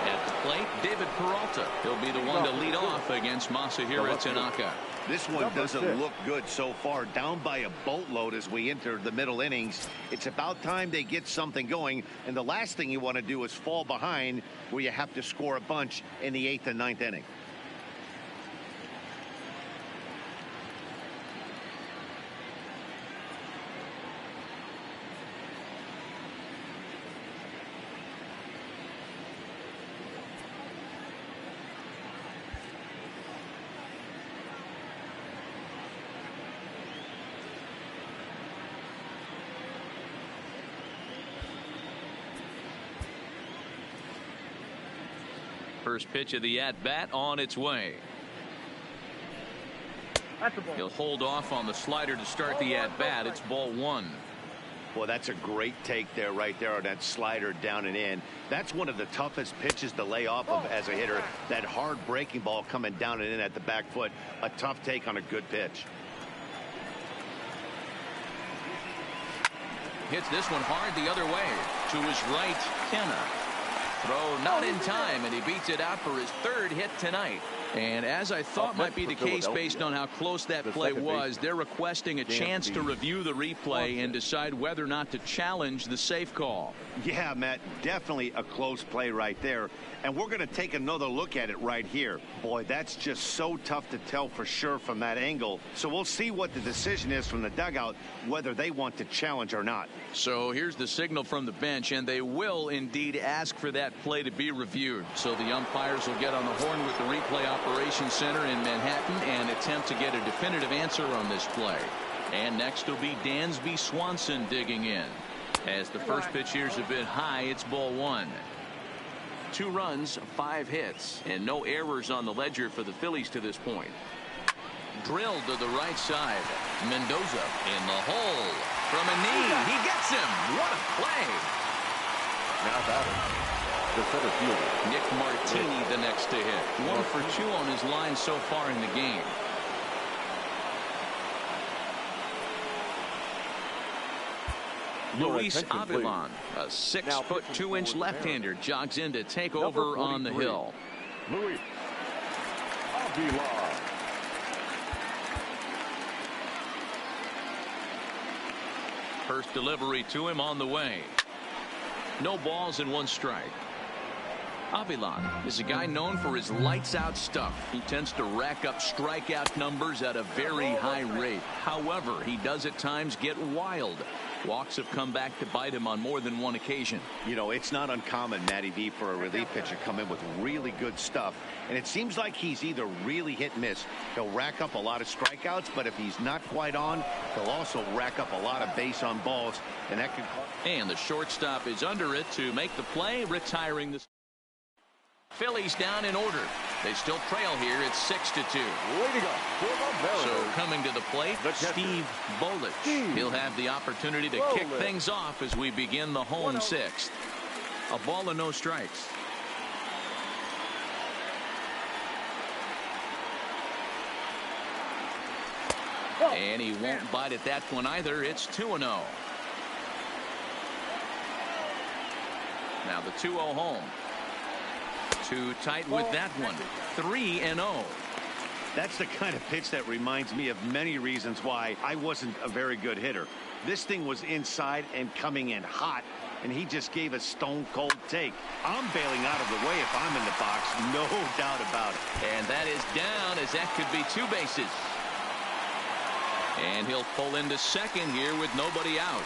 At the plate, David Peralta. He'll be the one to lead off against Masahiro Tanaka. This one doesn't look good so far. Down by a boatload as we enter the middle innings. It's about time they get something going. And the last thing you want to do is fall behind where you have to score a bunch in the 8th and 9th inning. First pitch of the at-bat on its way. He'll hold off on the slider to start the at-bat. It's ball 1. Well, that's a great take there, right there on that slider down and in. That's one of the toughest pitches to lay off of as a hitter. That hard breaking ball coming down and in at the back foot. A tough take on a good pitch. Hits this one hard the other way. To his right, Kenna. Throw not in time, and he beats it out for his 3rd hit tonight. And as I thought might be the case based on how close that play was, they're requesting a chance to review the replay and decide whether or not to challenge the safe call. Yeah, Matt, definitely a close play right there. And we're going to take another look at it right here. Boy, that's just so tough to tell for sure from that angle. So we'll see what the decision is from the dugout, whether they want to challenge or not. So here's the signal from the bench, and they will indeed ask for that play to be reviewed. So the umpires will get on the horn with the replay operations center in Manhattan and attempt to get a definitive answer on this play. And next will be Dansby Swanson digging in. As the first pitch here's a bit high, it's ball 1. 2 runs, 5 hits, and no errors on the ledger for the Phillies to this point. Drilled to the right side. Mendoza in the hole. From a knee, he gets him. What a play. Now batting, the center fielder, Nick Martini the next to hit. 1 for 2 on his line so far in the game. Luis Avilan, a 6'2" left-hander, jogs in to take over on the hill. Luis Avilan. First delivery to him on the way. No balls and 1 strike. Avilan is a guy known for his lights-out stuff. He tends to rack up strikeout numbers at a very high rate. However, he does at times get wild. Walks have come back to bite him on more than 1 occasion. You know, it's not uncommon, Matty V, for a relief pitcher to come in with really good stuff. And it seems like he's either really hit and miss. He'll rack up a lot of strikeouts, but if he's not quite on, he'll also rack up a lot of base on balls. And that could. And the shortstop is under it to make the play, retiring the Phillies down in order. They still trail here. It's 6-2. Way to go. So coming to the plate, Steve Bolich. He'll have the opportunity to kick things off as we begin the home 6th. A ball and no strikes. And he won't bite at that one either. It's 2-0. Now the 2-0 home. Too tight with that one. 3-0. That's the kind of pitch that reminds me of many reasons why I wasn't a very good hitter. This thing was inside and coming in hot, and he just gave a stone-cold take. I'm bailing out of the way if I'm in the box, no doubt about it. And that is down, as that could be 2 bases. And he'll pull into second here with nobody out.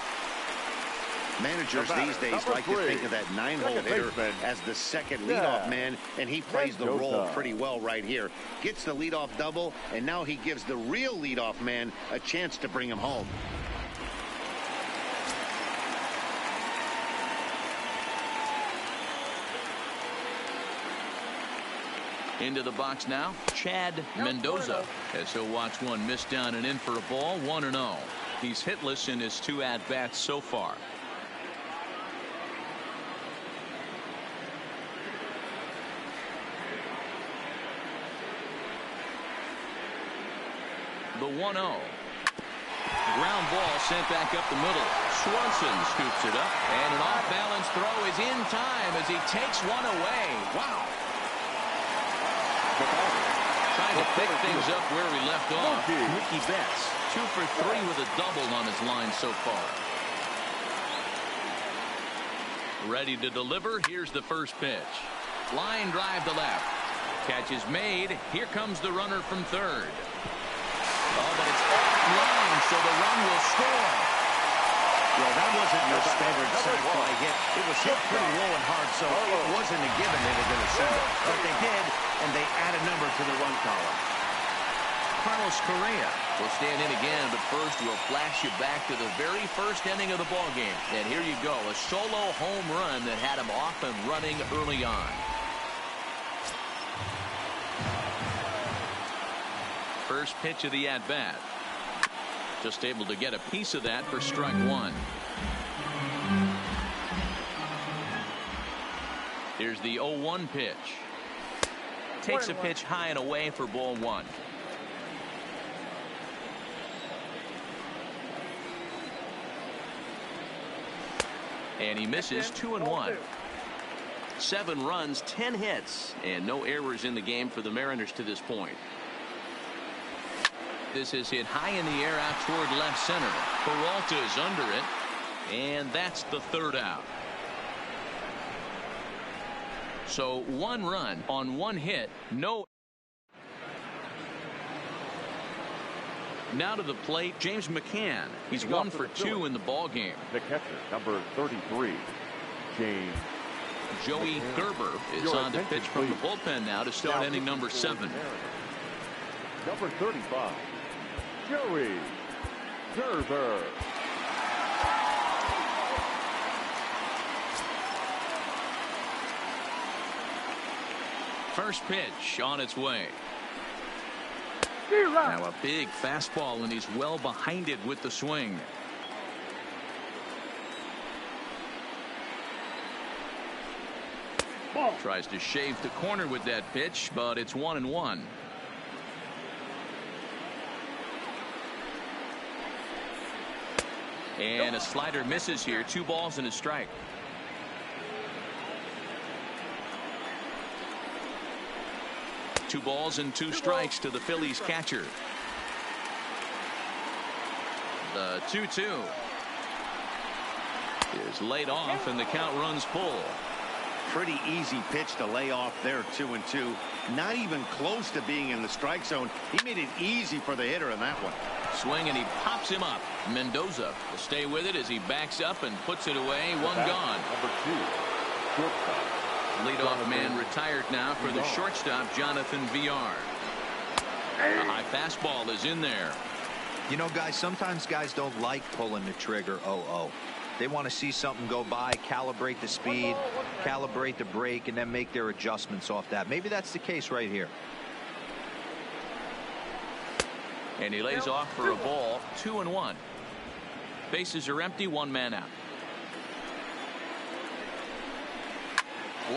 Managers these days like to think of that 9-hole hitter as the second leadoff man, and he plays the role pretty well right here. Gets the leadoff double, and now he gives the real leadoff man a chance to bring him home. Into the box now, Chad Mendoza, as he'll watch one miss down and in for a ball. 1-0. He's hitless in his 2 at-bats so far. The 1-0. Ground ball sent back up the middle. Swanson scoops it up, and an off-balance throw is in time as he takes one away. Wow. Trying to pick things up where he left off. Mookie Betts, 2 for 3 with a double on his line so far. Ready to deliver. Here's the first pitch. Line drive to left. Catch is made. Here comes the runner from third. Oh, but it's offline, so the run will score. Well, that wasn't your standard sac fly hit. It was hit pretty low and hard, so it wasn't a given they were going to send it. But they did, and they add a number to the run column. Carlos Correa will stand in again, but first we'll flash you back to the very first inning of the ballgame. And here you go, a solo home run that had him off and running early on. First pitch of the at-bat. Just able to get a piece of that for strike one. Here's the 0-1 pitch. Takes a pitch high and away for ball one. And he misses 2-1. 7 runs, 10 hits, and no errors in the game for the Mariners to this point. This is hit high in the air out toward left center. Peralta is under it, and that's the third out. So 1 run on 1 hit, no. Now to the plate, James McCann. He's 1 for 2 in the ball game. The catcher, number 33, James. Joey Gerber is on to pitch from the bullpen now to start inning number 7. Number 35, Joey Gerber. First pitch on its way. Now a big fastball, and he's well behind it with the swing. Tries to shave the corner with that pitch, but it's 1-1. And a slider misses here. 2 balls and a strike. Two balls and 2 strikes to the Phillies catcher. The 2-2 is laid off, and the count runs full. Pretty easy pitch to lay off there, 2-2. Not even close to being in the strike zone. He made it easy for the hitter in that one. Swing, and he pops him up. Mendoza will stay with it as he backs up and puts it away. 1 gone. Number 2, shortstop. Leadoff man retired now for the shortstop, Jonathan Villar. A high fastball is in there. You know, guys, sometimes guys don't like pulling the trigger 0-0. They want to see something go by, calibrate the speed, calibrate the break, and then make their adjustments off that. Maybe that's the case right here. And he lays off for a ball. 2-1. Bases are empty. 1 man out.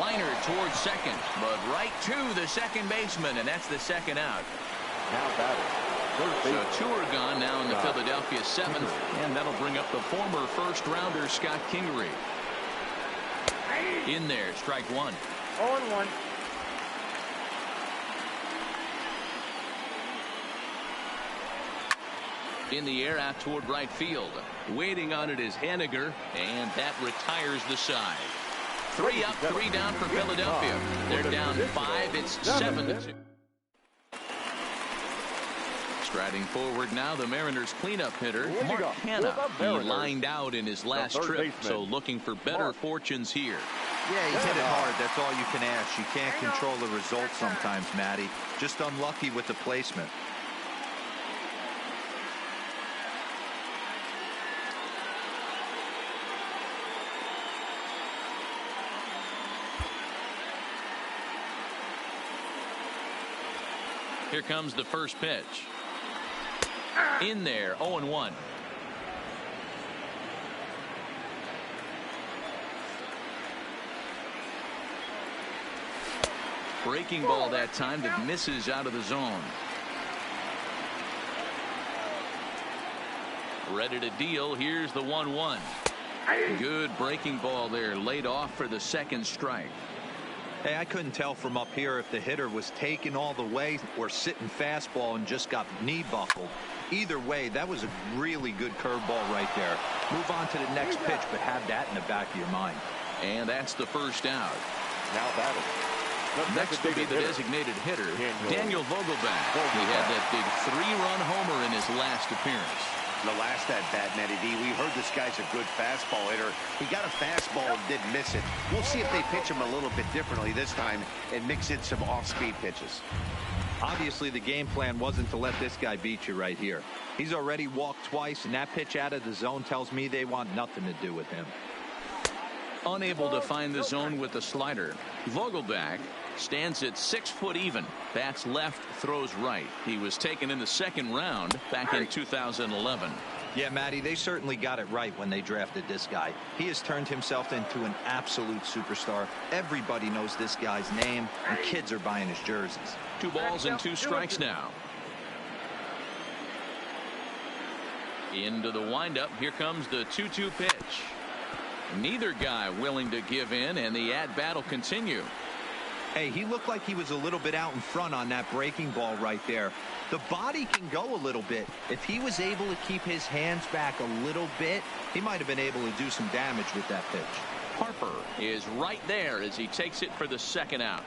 Liner towards second, but right to the second baseman, and that's the second out. Now batting. So 2 are gone now in the Philadelphia 7th, and that'll bring up the former first-rounder Scott Kingery. In there, strike 1. 0-1. In the air out toward right field. Waiting on it is Haniger, and that retires the side. 3 up, 3 down for Philadelphia. They're down 5. It's 7-2. Striding forward now, the Mariners cleanup hitter, Mark Hanna. He lined out in his last trip, so looking for better fortunes here. Yeah, he hit it hard. That's all you can ask. You can't control the result sometimes, Matty. Just unlucky with the placement. Here comes the first pitch. In there, 0-1. Breaking ball that time that misses out of the zone. Ready to deal. Here's the 1-1. Good breaking ball there, laid off for the second strike. Hey, I couldn't tell from up here if the hitter was taking all the way or sitting fastball and just got knee buckled. Either way, that was a really good curveball right there. Move on to the next pitch, but have that in the back of your mind. And that's the first out. Now batting. Next will be the designated hitter, Daniel Vogelbach. He had that big 3-run homer in his last appearance. The last at bat, Matty D, we heard this guy's a good fastball hitter. He got a fastball and didn't miss it. We'll see if they pitch him a little bit differently this time and mix in some off-speed pitches. Obviously, the game plan wasn't to let this guy beat you right here. He's already walked twice, and that pitch out of the zone tells me they want nothing to do with him. Unable to find the zone with the slider. Vogelbach stands at 6 foot even. Bats left, throws right. He was taken in the second round back in 2011. Yeah, Matty, they certainly got it right when they drafted this guy. He has turned himself into an absolute superstar. Everybody knows this guy's name, and kids are buying his jerseys. 2 balls and 2 strikes now. Into the windup. Here comes the 2-2 pitch. Neither guy willing to give in, and the at-bat will continue. Hey, he looked like he was a little bit out in front on that breaking ball right there. The body can go a little bit. If he was able to keep his hands back a little bit, he might have been able to do some damage with that pitch. Harper is right there as he takes it for the second out.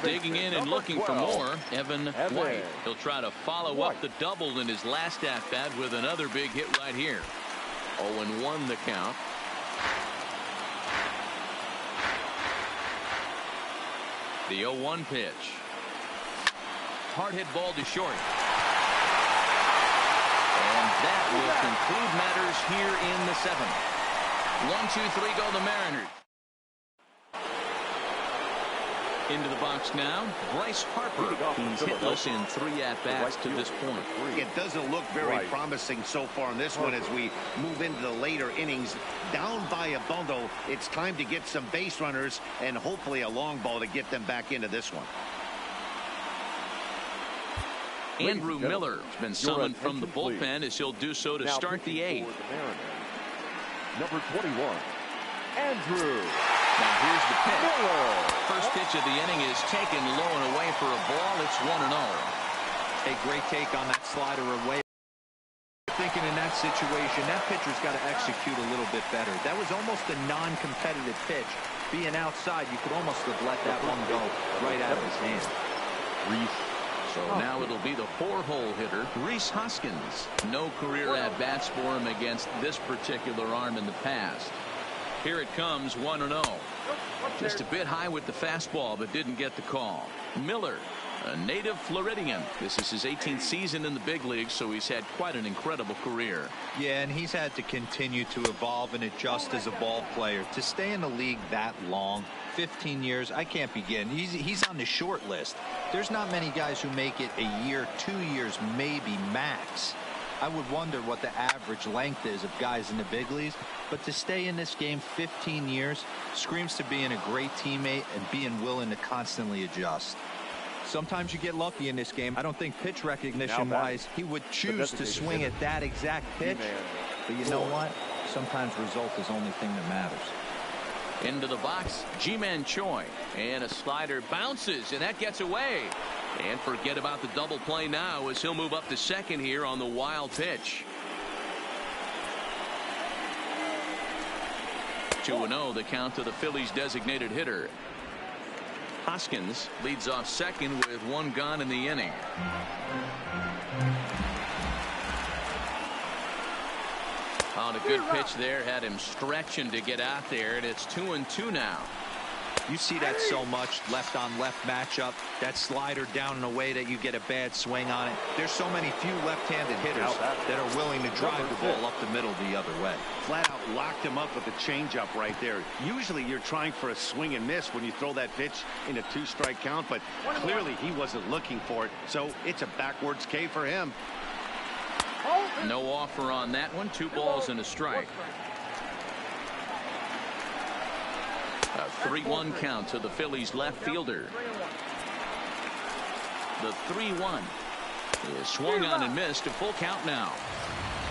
Digging in and looking for more, Evan White. He'll try to follow up the double in his last at-bat with another big hit right here. 0-1 the count. The 0-1 pitch. Hard hit ball to short. And that will conclude matters here in the 7th. 1-2-3 go the Mariners. Into the box now, Bryce Harper. He's hitless in 3 at-bats to this point. It doesn't look very promising so far in this one as we move into the later innings. Down by a bundle, it's time to get some base runners and hopefully a long ball to get them back into this one. Andrew Miller has been summoned from the bullpen as he'll do so to start the 8th. Number 21, Andrew. Now here's the pitch. First pitch of the inning is taken low and away for a ball. It's 1-0. A great take on that slider away. Thinking in that situation, that pitcher's got to execute a little bit better. That was almost a non-competitive pitch. Being outside, you could almost have let that one go right out of his hand. So now it'll be the 4-hole hitter, Rhys Hoskins. No career at-bats for him against this particular arm in the past. Here it comes, 1-0. Just a bit high with the fastball, but didn't get the call. Miller, a native Floridian. This is his 18th season in the big leagues, so he's had quite an incredible career. Yeah, and he's had to continue to evolve and adjust as a ball player. To stay in the league that long, 15 years, I can't begin. He's on the short list. There's not many guys who make it a year, 2 years, maybe max. I would wonder what the average length is of guys in the big leagues, but to stay in this game 15 years screams to being a great teammate and being willing to constantly adjust. Sometimes you get lucky in this game. I don't think pitch recognition wise he would choose to swing at that exact pitch, but you know what? Sometimes result is the only thing that matters. Into the box, Ji-Man Choi, and a slider bounces, and that gets away. And forget about the double play now as he'll move up to second here on the wild pitch. 2-0 the count to the Phillies designated hitter. Hoskins leads off second with 1 gone in the inning. On a good pitch there, had him stretching to get out there, and it's 2-2 now. You see that so much, left on left matchup, that slider down and away that you get a bad swing on it. There's so many few left-handed hitters that are willing to drive the ball up the middle the other way. Flat out locked him up with a changeup right there. Usually you're trying for a swing and miss when you throw that pitch in a 2-strike count, but clearly he wasn't looking for it, so it's a backwards K for him. No offer on that one. 2 balls and a strike. A 3-1 count to the Phillies left fielder. The 3-1. He swung on and missed. A full count now.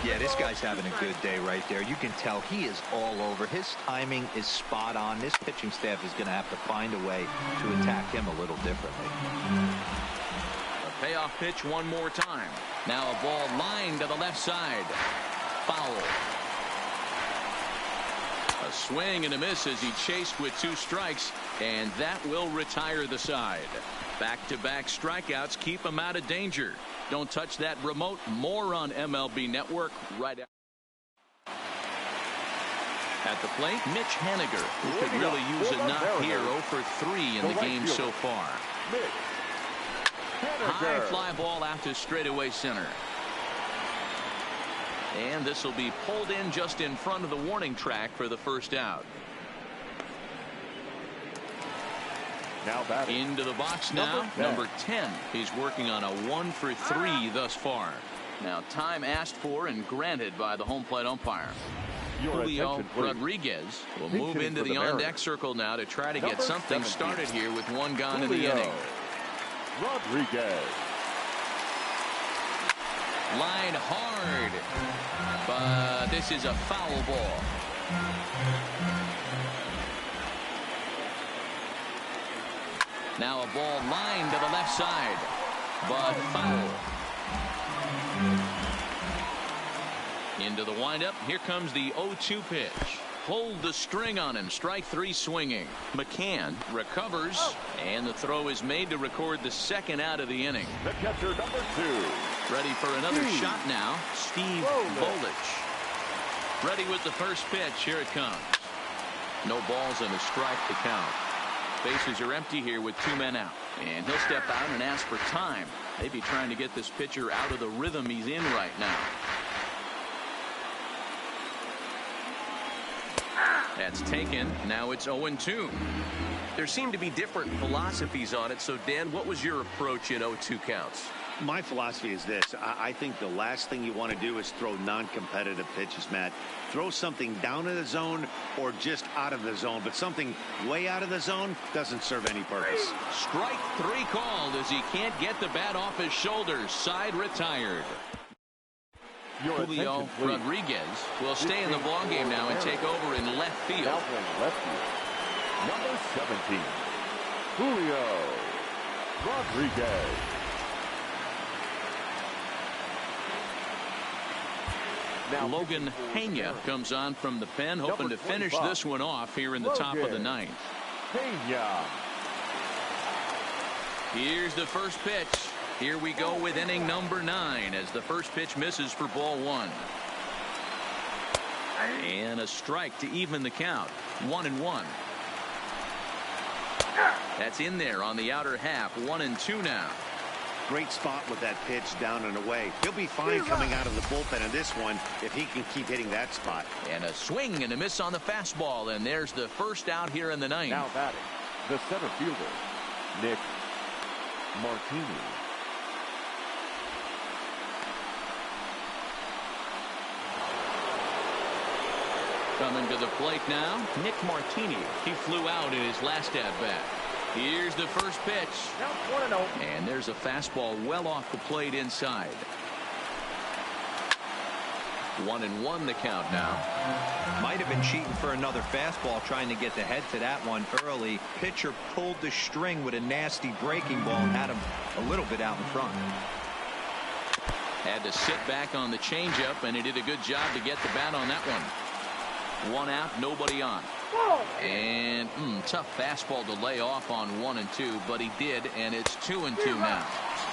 Yeah, this guy's having a good day right there. You can tell he is all over. His timing is spot on. This pitching staff is going to have to find a way to attack him a little differently. A payoff pitch one more time. Now a ball lined to the left side. Foul. A swing and a miss as he chased with 2 strikes, and that will retire the side. Back-to-back strikeouts keep him out of danger. Don't touch that remote. More on MLB Network right after. At the plate, Mitch Haniger, who could really use a knock here. 0 for 3 in the game so far. High fly ball out to straightaway center. And this will be pulled in just in front of the warning track for the first out. Now batting. Into the box now. Number 10. He's working on a 1 for 3 thus far. Now time asked for and granted by the home plate umpire. Julio Rodriguez will move into the on-deck circle now to try to get something started here with 1 gone in the inning. Rodriguez. Line hard, but this is a foul ball. Now a ball lined to the left side, but foul. Into the windup. Here comes the 0-2 pitch. Hold the string on him. Strike 3 swinging. McCann recovers, and the throw is made to record the second out of the inning. The catcher, number 2. Ready for another shot now. Steve Bolich. Ready with the first pitch. Here it comes. No balls and a strike to count. Bases are empty here with 2 men out. And he'll step out and ask for time. Maybe trying to get this pitcher out of the rhythm he's in right now. That's taken. Now it's 0-2. There seem to be different philosophies on it. So, Dan, what was your approach in 0-2 counts? My philosophy is this. I think the last thing you want to do is throw non-competitive pitches, Matt. Throw something down in the zone or just out of the zone. But something way out of the zone doesn't serve any purpose. Strike 3 called as he can't get the bat off his shoulders. Side retired. Julio Rodriguez will stay in the ballgame now and take over in left field. Number 17, Julio Rodriguez. Now Logan Pena comes on from the pen, hoping to finish this one off here in the top of the 9th. Pena. Here's the first pitch. Here we go with inning number 9 as the first pitch misses for ball 1. And a strike to even the count. 1-1. That's in there on the outer half. 1-2 now. Great spot with that pitch down and away. He'll be fine coming out of the bullpen in this one if he can keep hitting that spot. And a swing and a miss on the fastball. And there's the first out here in the 9th. Now batting, the center fielder, Nick Martini. Coming to the plate now, Nick Martini. He flew out in his last at-bat. Here's the first pitch. And there's a fastball well off the plate inside. 1-1 the count now. Might have been cheating for another fastball, trying to get the head to that one early. Pitcher pulled the string with a nasty breaking ball and had him a little bit out in front. Had to sit back on the changeup, and he did a good job to get the bat on that one. 1 out, nobody on. And tough fastball to lay off on 1-2, but he did, and it's 2-2 now.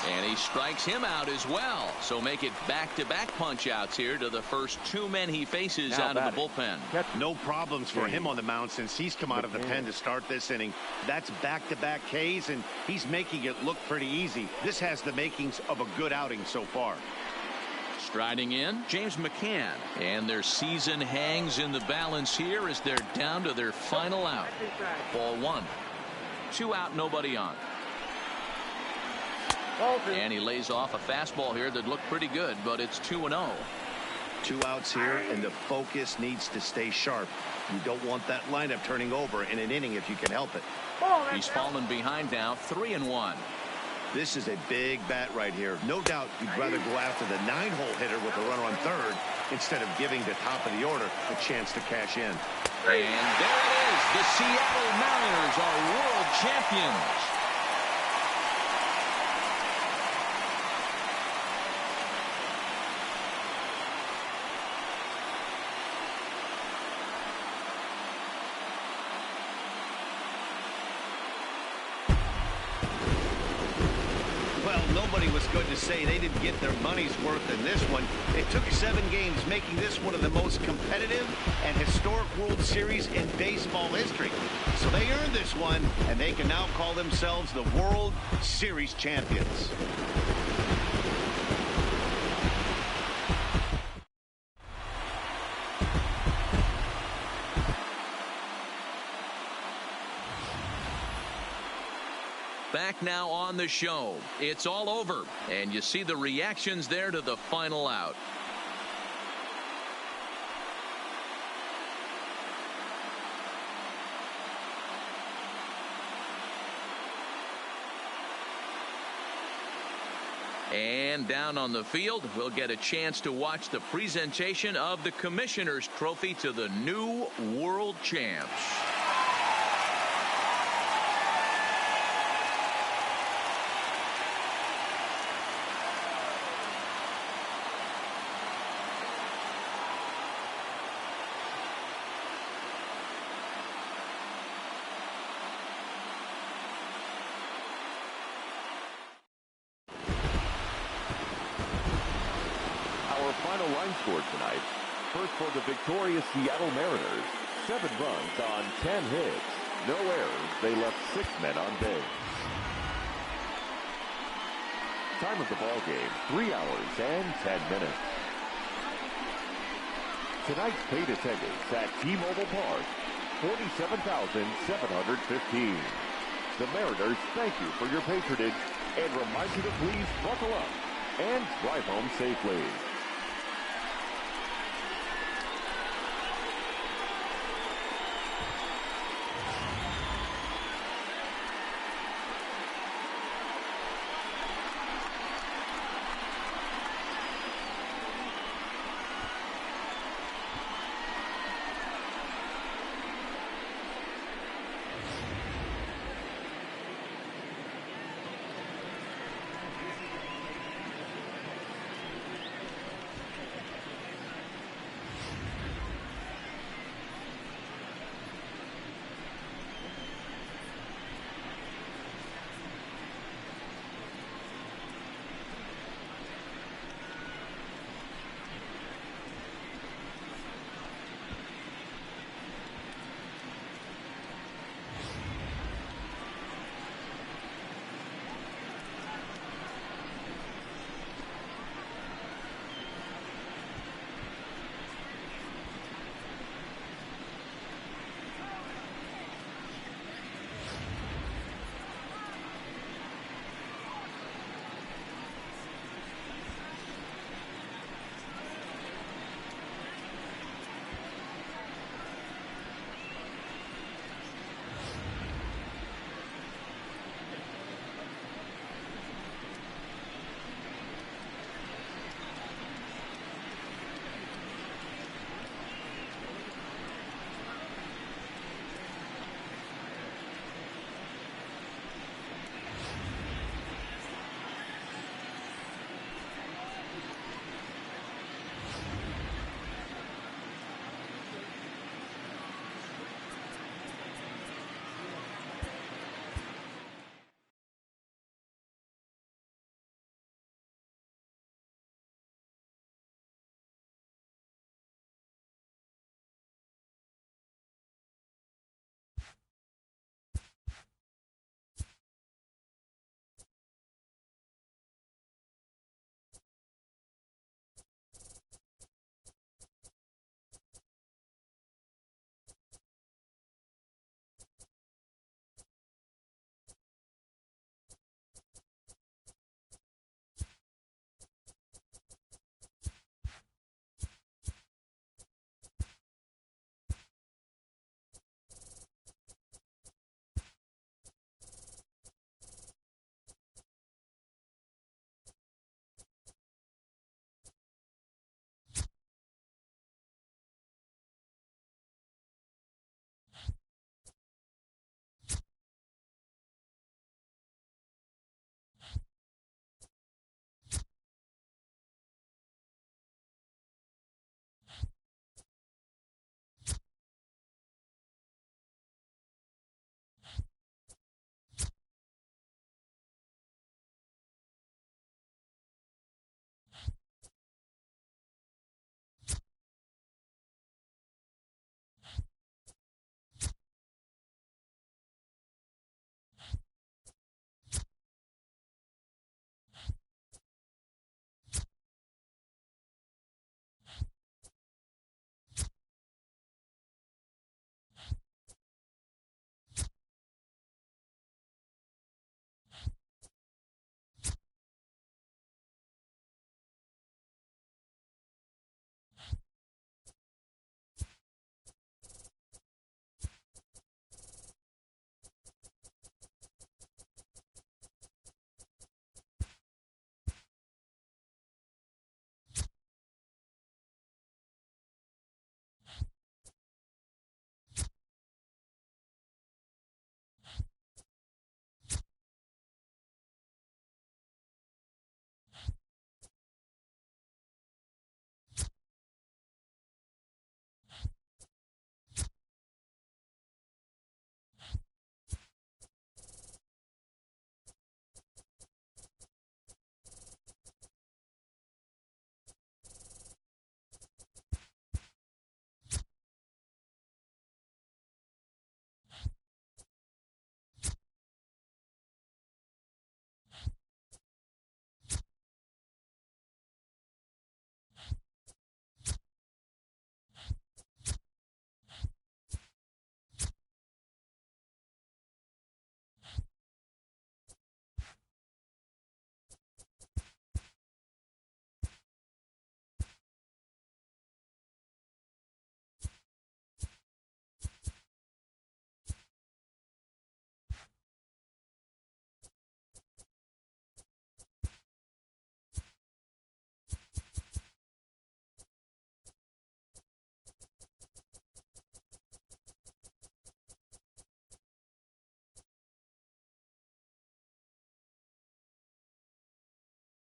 And he strikes him out as well. So make it back-to-back punch-outs here to the first 2 men he faces out of the bullpen. No problems for him on the mound since he's come out of the pen to start this inning. That's back-to-back Ks, and he's making it look pretty easy. This has the makings of a good outing so far. Striding in, James McCann. And their season hangs in the balance here as they're down to their final out. Ball 1. 2 out, nobody on. And he lays off a fastball here that looked pretty good, but it's 2-0. 2 outs here, and the focus needs to stay sharp. You don't want that lineup turning over in an inning if you can help it. He's fallen behind now, 3-1. This is a big bat right here. No doubt you'd rather go after the 9-hole hitter with a runner on third instead of giving the top of the order a chance to cash in. And there it is. The Seattle Mariners are world champions. Nobody was good to say they didn't get their money's worth in this one. It took 7 games, making this one of the most competitive and historic World Series in baseball history. So they earned this one, and they can now call themselves the World Series champions. Back now on the show. It's all over, and you see the reactions there to the final out. And down on the field, we'll get a chance to watch the presentation of the Commissioner's Trophy to the new world champs. Final line score tonight. First for the victorious Seattle Mariners. 7 runs on 10 hits. No errors. They left 6 men on base. Time of the ball game, 3 hours and 10 minutes. Tonight's paid attendance at T-Mobile Park, 47,715. The Mariners thank you for your patronage and remind you to please buckle up and drive home safely.